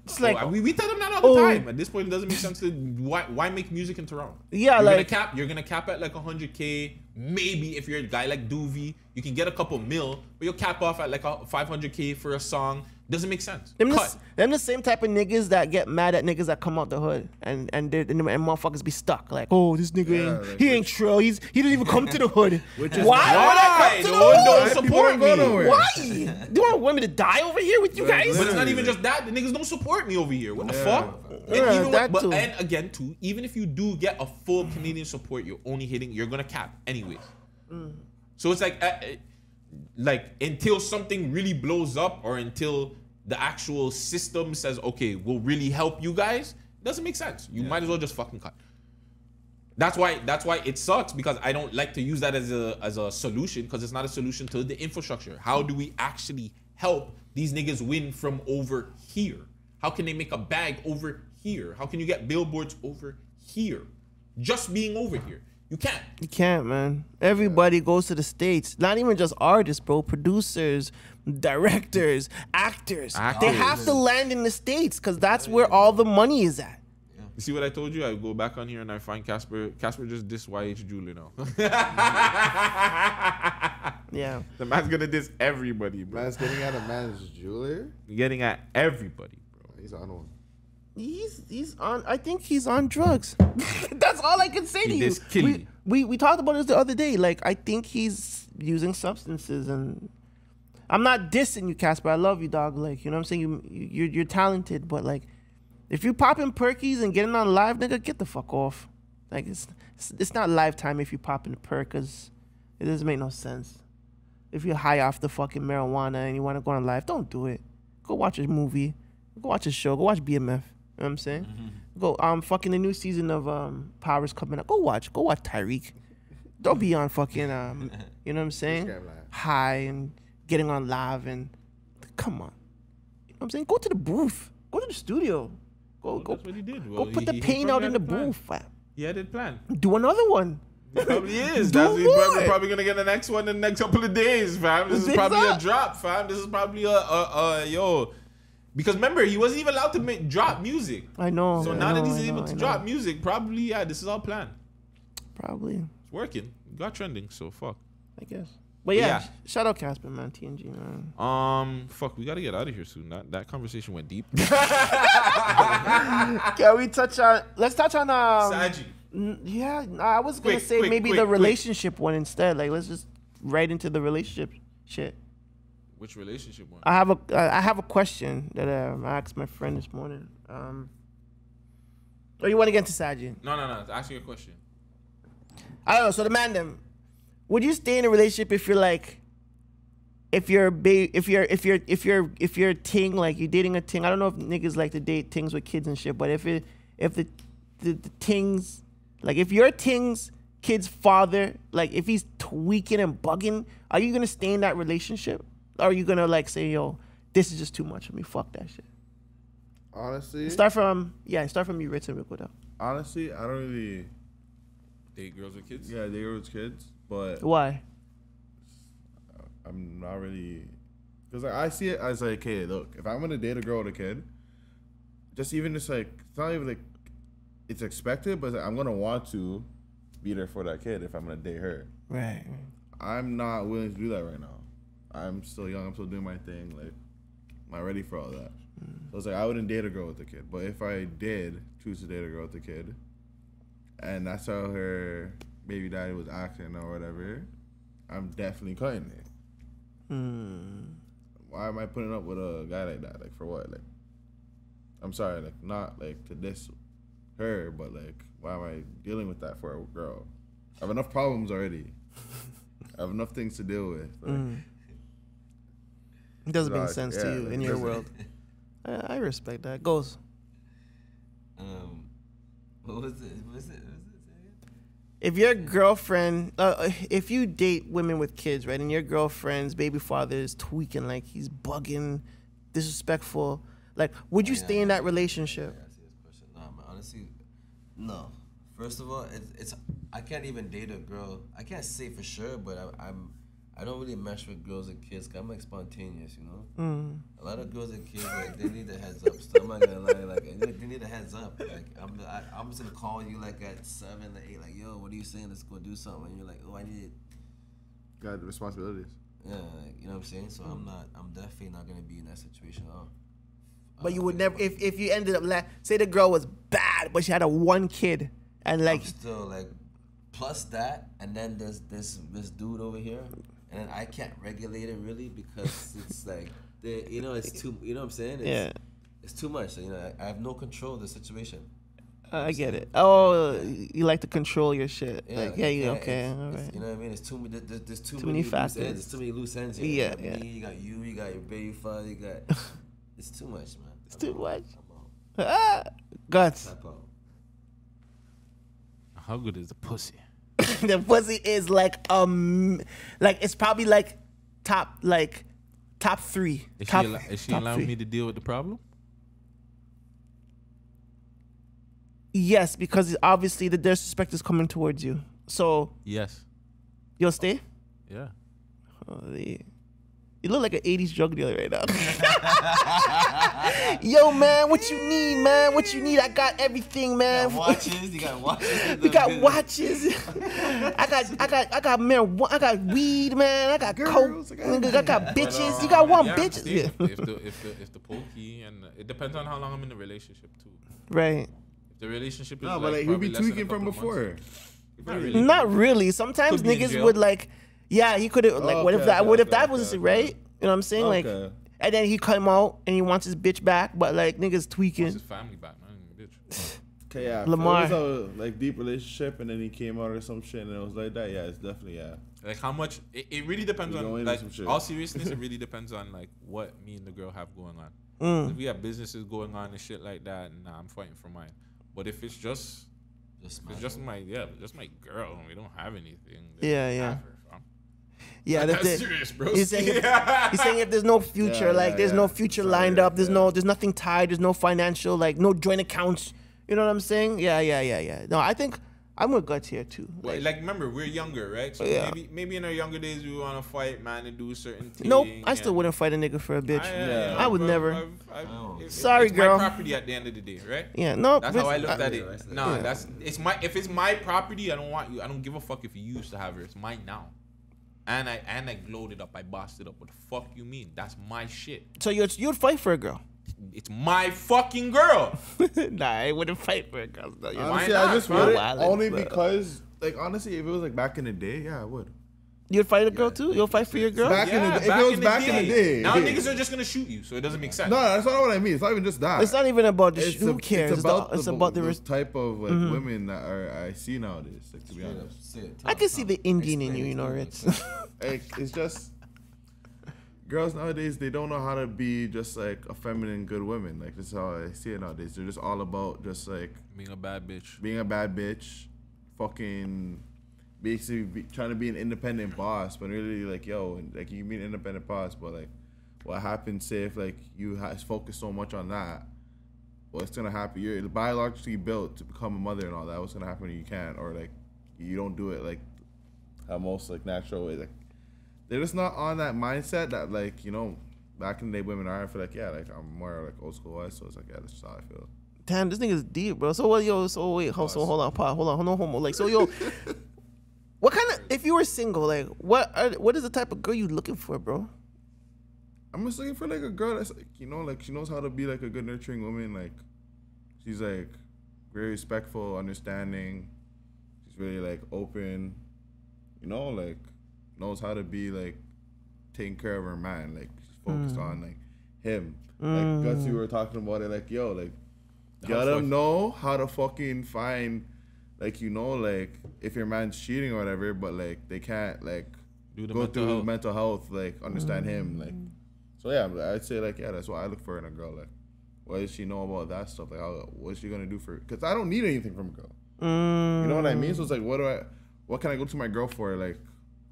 It's like, we tell them that all the time. At this point, it doesn't make sense to why make music in Toronto. Yeah, you're gonna cap at like 100K. Maybe if you're a guy like Doovie, you can get a couple mil, but you'll cap off at like a 500K for a song. Doesn't make sense. Them the same type of niggas that get mad at niggas that come out the hood and motherfuckers be stuck. Like, oh, this nigga he ain't true. He didn't even come to the hood. Why? Don't support me. Why? Do you want me to die over here with you guys? But it's not even just that. The niggas don't support me over here. What the fuck? And again, too, even if you do get a full Canadian support, you're gonna cap anyways. So it's like until something really blows up or until the actual system says, okay, we'll really help you guys, it doesn't make sense. You might as well just fucking cut. That's why it sucks, because I don't like to use that as a solution, because it's not a solution to the infrastructure. How do we actually help these niggas win from over here? How can they make a bag over here? How can you get billboards over here? Just being over here. You can't. You can't, man. Everybody goes to the States. Not even just artists, bro. Producers, directors, actors. They have to land in the States because that's where all the money is at. You see what I told you? I go back on here and I find Casper. Casper just dissed YH Julie now. Yeah. The man's gonna diss everybody, bro. Man's getting at a man's jeweler? Getting at everybody, bro. He's on one. He's on. I think he's on drugs. That's all I can say to you. We talked about this the other day. Like, I think he's using substances, and I'm not dissing you, Casper. I love you, dog. Like, you know what I'm saying? You're talented, but like, if you popping perkies and getting on live, nigga, get the fuck off. Like, it's not lifetime if you popping a perk, cause it doesn't make no sense. If you're high off the fucking marijuana and you want to go on live, don't do it. Go watch a movie. Go watch a show. Go watch BMF. You know what I'm saying? Go fucking the new season of Power's coming up. Go watch Tyreek. Don't be on fucking you know what I'm saying? High and getting on live and come on. You know what I'm saying? Go to the booth. Go to the studio. Go that's what he did. Go put the pain out in the booth. He had it planned. Do another one. He probably is. Probably gonna get the next one in the next couple of days, fam. This is probably a drop, fam. This is probably a yo. Because remember, he wasn't even allowed to drop music. I know. So now that he's able to drop music, probably, this is all planned. Probably. It's working. Got trending, so fuck. I guess. But yeah, shout out Casper, man. TNG, man. Fuck, we gotta get out of here soon. That conversation went deep. Can we touch on, let's touch on, Saji. Yeah, I was gonna say maybe the relationship one instead. Like, let's just right into the relationship shit. Which relationship one? I have a question that I asked my friend this morning. Or you want to get into Sajin? No. Ask you a question. I don't know. So the ManDem, would you stay in a relationship if you're like, if you're ting, like you're dating a ting? I don't know if niggas like to date tings with kids and shit, but if the tings, like if your ting's kid's father, like if he's tweaking and bugging, are you gonna stay in that relationship? Or are you gonna like say, yo, this is just too much for me, fuck that shit? Honestly, start from you, Ritz, and Rico. Honestly, I don't really date girls with kids. Yeah, date girls with kids, but why? I'm not really, because I see it as like, hey, look, if I'm gonna date a girl with a kid, just like, it's not even like it's expected, but I'm gonna want to be there for that kid if I'm gonna date her. Right. I'm not willing to do that right now. I'm still young. I'm still doing my thing. Like, I'm not ready for all that. So it's like I wouldn't date a girl with a kid. But if I did choose to date a girl with a kid, and that's how her baby daddy was acting or whatever, I'm definitely cutting it. Why am I putting up with a guy like that? Like, for what? Like, I'm sorry. Like, not like to diss her, but like, why am I dealing with that for a girl? I have enough problems already. I have enough things to deal with. Like, It doesn't make sense to you in your world. I respect that. Goes. What was it? If your girlfriend, if you date women with kids, right, and your girlfriend's baby father is tweaking, like he's bugging, disrespectful, like, would you stay in that relationship? Yeah, I see this question. No, man, honestly, no. First of all, it's I can't even date a girl. I can't say for sure, but I don't really mesh with girls and kids. 'Cause I'm like spontaneous, you know. A lot of girls and kids, like, they need a heads up. So I'm not gonna lie, like they need a heads up. Like I'm just gonna call you like at 7 or 8, like, yo, what are you saying? Let's go do something. And you're like, oh, I need it. Got the responsibilities. Yeah, like, you know what I'm saying. So I'm definitely not gonna be in that situation at all. But you would never, if you ended up, say the girl was bad, but she had a 1 kid, and like I'm still like, plus that, and then there's this dude over here. And I can't regulate it really because it's like, you know, it's too, you know what I'm saying? It's too much. So, you know, I have no control of the situation. I get it. Oh, you like to control your shit. Yeah, like, yeah, all right. You know what I mean? It's there's too many factors. There's too many loose ends. Here. Yeah, You got me, you got your baby father, you got. It's too much, man. It's too much. Guts. How good is the pussy? The pussy is like it's probably like top 3. Is she allowing me to deal with the problem? Yes, because obviously the disrespect is coming towards you. So yes, you'll stay. Yeah. You look like an 80s drug dealer right now. Yo, man, what you need, man? What you need? I got everything, man. You got watches. We got watches. I got marijuana. I got weed, man. I got coke. I got bitches. You got one bitch. Yeah. If the pokey, and it depends on how long I'm in the relationship too. Right. If the relationship is but like we be tweaking from before. Not really. Sometimes niggas would like. Yeah, he could have like. What if that was right? You know what I'm saying? Like, and then he come out and he wants his bitch back, but like niggas tweaking. Wants his family back, man. Bitch. Okay, yeah. Lamar. If it was a like deep relationship and then he came out or some shit and it was like that. Yeah, it's definitely Like how much? It really depends on like all seriousness. It really depends on like what me and the girl have going on. If we have businesses going on and shit like that, nah, I'm fighting for mine. But if it's just my girl and we don't have anything. Yeah, that's serious, bro. He's saying if there's no future, there's no future lined up, there's nothing tied, there's no financial, like no joint accounts. You know what I'm saying? Yeah. No, I think I'm with Guts here too. Like remember, we're younger, right? So maybe in our younger days we want to fight, man, and do certain things. Nope, I still wouldn't fight a nigga for a bitch. I would never. Sorry, it's girl. my property at the end of the day, right? Yeah, no. That's how I looked at it. No, if it's my property, I don't want you. I don't give a fuck if you used to have her. It's mine now. And I glowed it up. I bossed it up. What the fuck you mean? That's my shit. So you'd fight for a girl? It's my fucking girl. Nah, I wouldn't fight for a girl. Honestly, I just would only because, like, honestly, if it was like back in the day, yeah, I would. You'd fight a girl too? You'll fight for your girl? If it was back in the day. Now niggas are just gonna shoot you, so it doesn't make sense. No, that's not what I mean. It's not even just that. It's not even about who cares. It's about the type of like women that I see nowadays. Like, to be honest, I can see the Indian in you, you know, Ritz. Like, it's just girls nowadays. They don't know how to be just like a feminine, good woman. Like, that's how I see it nowadays. They're just all about just like being a bad bitch, fucking. Basically trying to be an independent boss, but really like, yo, like you can be an independent boss, but like what happens say if like you focus so much on that, what's gonna happen? You're biologically built to become a mother and all that. What's gonna happen when you can't, or like you don't do it like how most like natural way? Like they're just not on that mindset that like, you know, back in the day women are. I feel like, yeah, like I'm more like old school wise, so it's like, yeah, that's just how I feel. Damn, this nigga's deep, bro. So what, yo? So wait, hold on, no homo. Like, so yo. What kind of, if you were single, like, what is the type of girl you looking for, bro? I'm just looking for, like, a girl that's, like, you know, like, she knows how to be, like, a good nurturing woman. Like, she's, like, very respectful, understanding. She's really, like, open, you know, like, knows how to be, like, taking care of her man. Like, she's focused on, like, him. Like, Guts, you were talking about it, like, yo, like, you gotta know how to fucking find... Like, you know, like, if your man's cheating or whatever, but, like, they can't, like, go through mental health, like, understand him, like. So yeah, I'd say like that's what I look for in a girl. Like, what does she know about that stuff? Like, what's she gonna do for? Because I don't need anything from a girl. You know what I mean? So it's like, what can I go to my girl for? Like,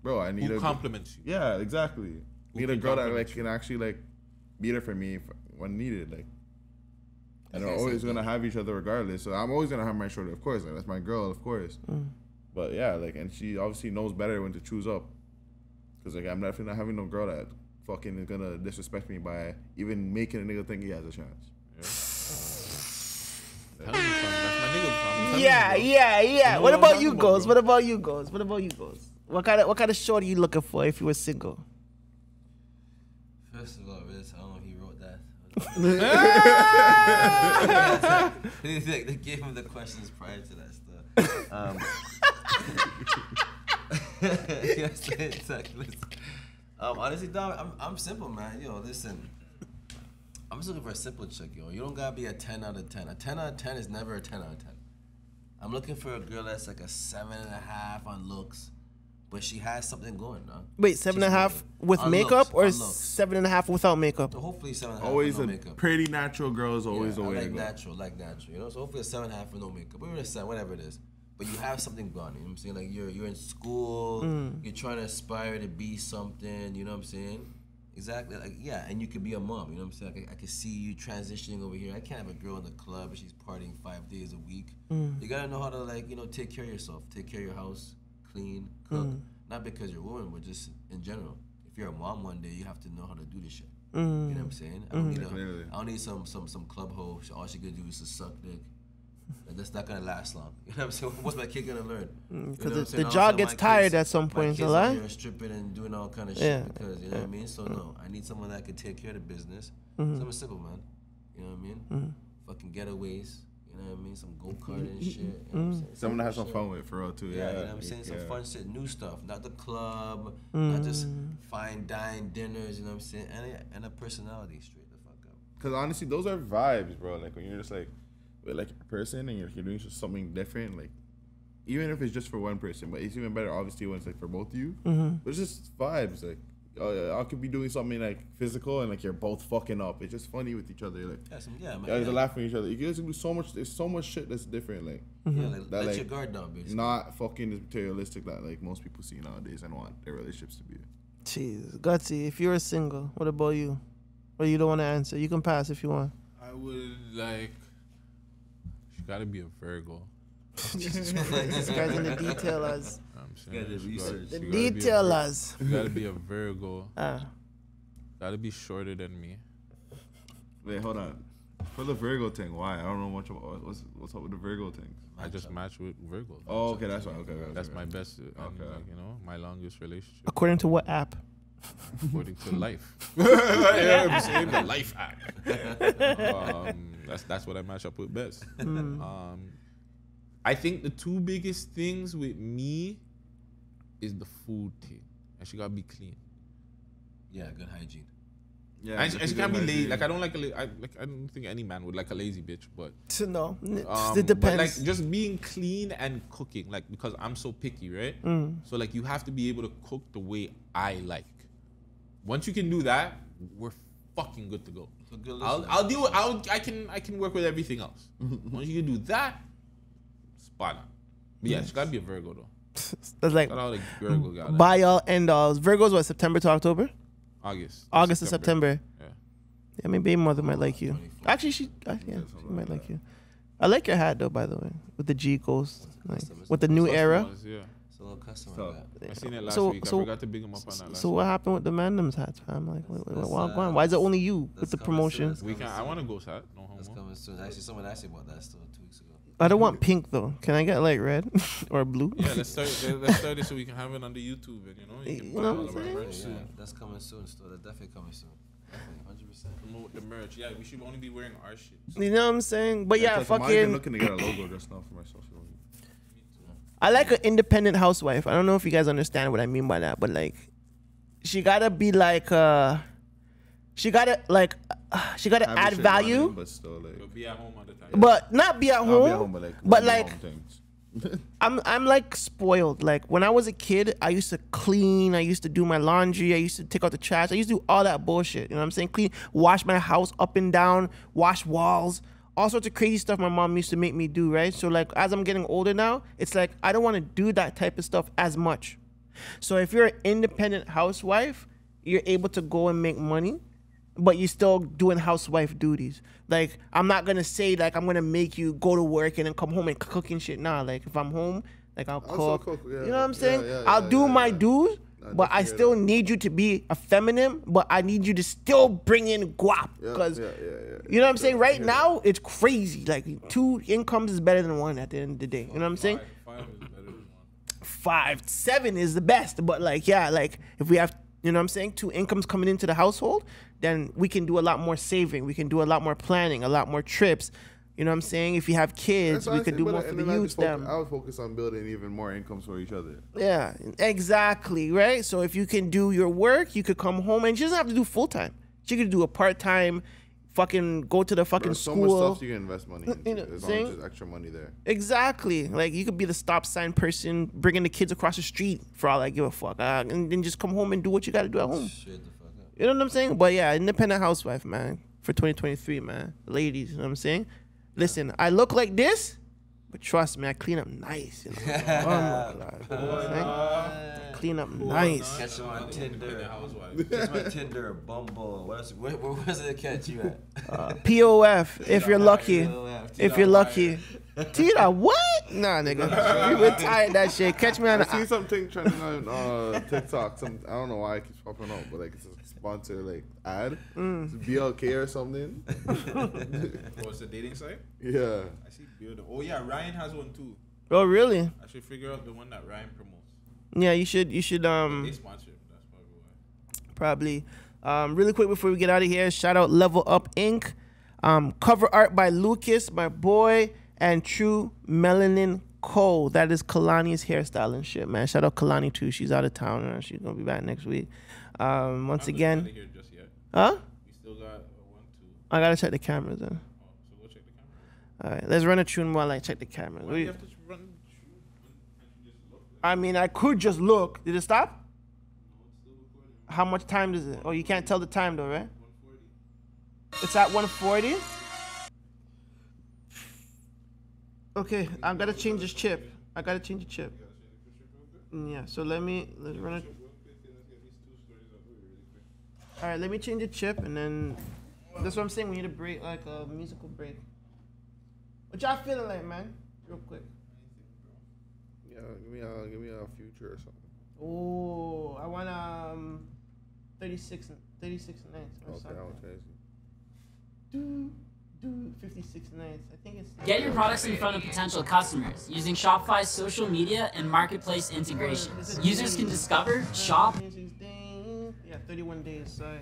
bro, I need Who compliments you. Yeah, exactly. Need a girl that like can actually like be there for me when needed. Like, and we're always gonna have each other regardless. So I'm always gonna have my shoulder, of course. Like that's my girl, of course. But yeah, like, and she obviously knows better when to choose up. Cause like I'm definitely not having no girl that fucking is gonna disrespect me by even making a nigga think he has a chance. That's my nigga. Yeah. What about you, Ghost? What about you, Ghost? What kind of shorty you looking for if you were single? First of all, Riz, I don't know if he wrote that. They gave him the questions prior to that stuff. Yes, exactly. Honestly, dog, I'm simple, man. Yo, listen. I'm just looking for a simple chick, yo. You don't gotta be a 10 out of 10. A 10 out of 10 is never a 10 out of 10. I'm looking for a girl that's like a 7.5 on looks, but she has something going, no? Wait, 7.5 with on makeup looks, or 7.5 without makeup? So hopefully 7.5 always with no a makeup. Pretty natural girl is always the way to go. Like natural, you know? So hopefully a 7.5 with no makeup. Or even a 7, whatever it is. But you have something going, you know what I'm saying? Like you're in school, you're trying to aspire to be something, you know what I'm saying? Exactly, like, yeah, and you could be a mom, you know what I'm saying? Like, I can see you transitioning over here. I can't have a girl in the club and she's partying 5 days a week. You gotta know how to, like, you know, take care of yourself, take care of your house, clean, cook. Not because you're a woman, but just in general. If you're a mom one day, you have to know how to do this shit. You know what I'm saying? I don't need some club hoe. All she could do is to suck dick. Like, that's not gonna last long. You know what I'm saying? What's my kid gonna learn? Because the job gets tired at some point. My kids are here stripping and doing all kind of shit because you know what I mean. So no, I need someone that can take care of the business. Something simple, man. You know what I mean? Fucking getaways. You know what I mean? Some go-kart and shit. You know what I'm saying? Someone to have some fun with, for real too. Yeah, you know what I'm saying? Some fun shit, new stuff, not the club, not just fine dine dinners. You know what I'm saying? And a personality, straight the fuck up. Because honestly, those are vibes, bro. Like when you're just like with like a person and you're doing something different, like even if it's just for one person, but it's even better obviously when it's like for both of you. But it's just vibes. Like I could be doing something like physical and like you're both fucking up. It's just funny with each other. Like man. You're laughing at each other. You guys can do so much. There's so much shit that's different. Like let like, your guard down, basically. Not fucking as materialistic that like most people see nowadays and want their relationships to be. Jeez, Gutsy, if you're single, what about you? Or you don't want to answer? You can pass if you want. I would like. She gotta be a Virgo. This guy's in the detailers. The detailers. You gotta be a Virgo. Gotta be shorter than me. Wait, hold on. For the Virgo thing, why? I don't know much about what's up with the Virgo thing. I just match with Virgos. Oh, okay, that's right. Okay, that's my best. Okay, like, you know, my longest relationship. According to what app? According to Life. Yeah, I'm saying the Life app. That's what I match up with best. I think the two biggest things with me is the food thing. And she gotta be clean. Yeah, good hygiene. Yeah, and she can't be lazy. Like I don't like I don't think any man would like a lazy bitch, but no, it depends. But like just being clean and cooking, like because I'm so picky, right? So like you have to be able to cook the way I like. Once you can do that, we're fucking good to go. I'll deal with. I can work with everything else. Once you can do that, spot on. But yeah, she gotta be a Virgo though. That's like Virgo guy. By all end alls. Virgo's what, September to October? August to September. Yeah, my baby mother might like you. Actually, she might like you. I like your hat though, by the way, with the G Ghost, like, with the new era. It's a little custom. I seen it last week. I forgot to big him up on that. So what happened with the ManDem's hats, fam? Like, why is it only you with the promotion? I want a Ghost hat. No homo. That's coming soon. Actually, someone asked me about that still 2 weeks ago. I don't want pink though. Can I get like red or blue? Yeah, let's start it so we can have it on the YouTube and you can buy all of our merch soon. Yeah, that's coming soon. Still, that's definitely coming soon. Definitely, 100%. Promote the merch. Yeah, we should only be wearing our shit. So. You know what I'm saying? But yeah, fucking. I'm looking to get a logo just now for myself. I like an independent housewife. I don't know if you guys understand what I mean by that, but like, she gotta be like, she gotta add value. But still, like, be at home all the time. But not be at home. But like, home I'm like spoiled. Like when I was a kid, I used to clean, I used to do my laundry, I used to take out the trash, I used to do all that bullshit. You know what I'm saying? Clean, wash my house up and down, wash walls, all sorts of crazy stuff my mom used to make me do, right? So like as I'm getting older now, it's like I don't want to do that type of stuff as much. So if you're an independent housewife, you're able to go and make money, but you're still doing housewife duties. Like, I'm not gonna say like I'm gonna make you go to work and then come home and cook and shit. Nah, like if I'm home, like I'll cook. Yeah. You know what I'm saying? Yeah, I'll do my dues, but I still need you to be a feminine, but I need you to still bring in guap. Because you know what I'm saying? Right now, it's crazy. Like 2 incomes is better than 1 at the end of the day. You know what I'm saying? 5 is better than 1. 5, 7 is the best. But like, yeah, like if we have, you know what I'm saying, 2 incomes coming into the household, then we can do a lot more saving. We can do a lot more planning, a lot more trips. You know what I'm saying? If you have kids, we could do more for the youth. I would focus on building even more incomes for each other. Yeah, exactly, right? So if you can do your work, you could come home, and she doesn't have to do full-time. She could do a part-time, fucking go to the fucking school. So much stuff you can invest money into, you know, as long as there's extra money there. Exactly. Like, you could be the stop sign person, bringing the kids across the street for all I give a fuck. And then just come home and do what you got to do at home. Shit the fuck up. You know what I'm saying? But yeah, independent housewife, man, for 2023, man. Ladies, you know what I'm saying? Listen, I look like this, but trust me, I clean up nice. You know? Oh my God. You know what I'm saying? I clean up nice. Catch him on Tinder. Catch him on Tinder, Bumble. Where was it to catch you at? POF, if you're lucky. If you're lucky. Tita, what? Nah, nigga. We retired that shit. Catch me on I see something trending on TikTok. I don't know why it keeps popping up, but like it's a sponsor like ad. It's BLK or something. Oh, it's a dating site? Yeah. I see Beard. Oh yeah, Ryan has one too. Oh, really? I should figure out the one that Ryan promotes. Yeah, you should They sponsor him. That's probably why. Probably. Really quick before we get out of here, shout out Level Up Inc. Cover art by Lucas, my boy, and True Melanin Co. That is Kalani's hairstyle and shit, man. Shout out Kalani too. She's out of town. She's gonna be back next week. Once again. Just yet. Huh? We still got 1, 2. I gotta check the cameras then. Oh, so go check the cameras. All right, let's run a tune while I check the cameras. Why do you have to run the tune? Just look. I mean, I could just look. Did it stop? No, it's still recording. How much time is it? Oh, you can't tell the time though, right? 140. It's at 140. Okay, I gotta change this chip. I gotta change the chip. Yeah, so let's run it. All right, let me change the chip, and then that's what I'm saying. We need a break, like a musical break. What y'all feeling like, man? Real quick. Yeah, give me a Future or something. Oh, I want 36 nights. Or Okay, something. I'll change. 56 nights. I think it's. Get your products in front of potential customers using Shopify's social media and marketplace integrations. Users can discover, shop. Yeah, 31 days. Sorry.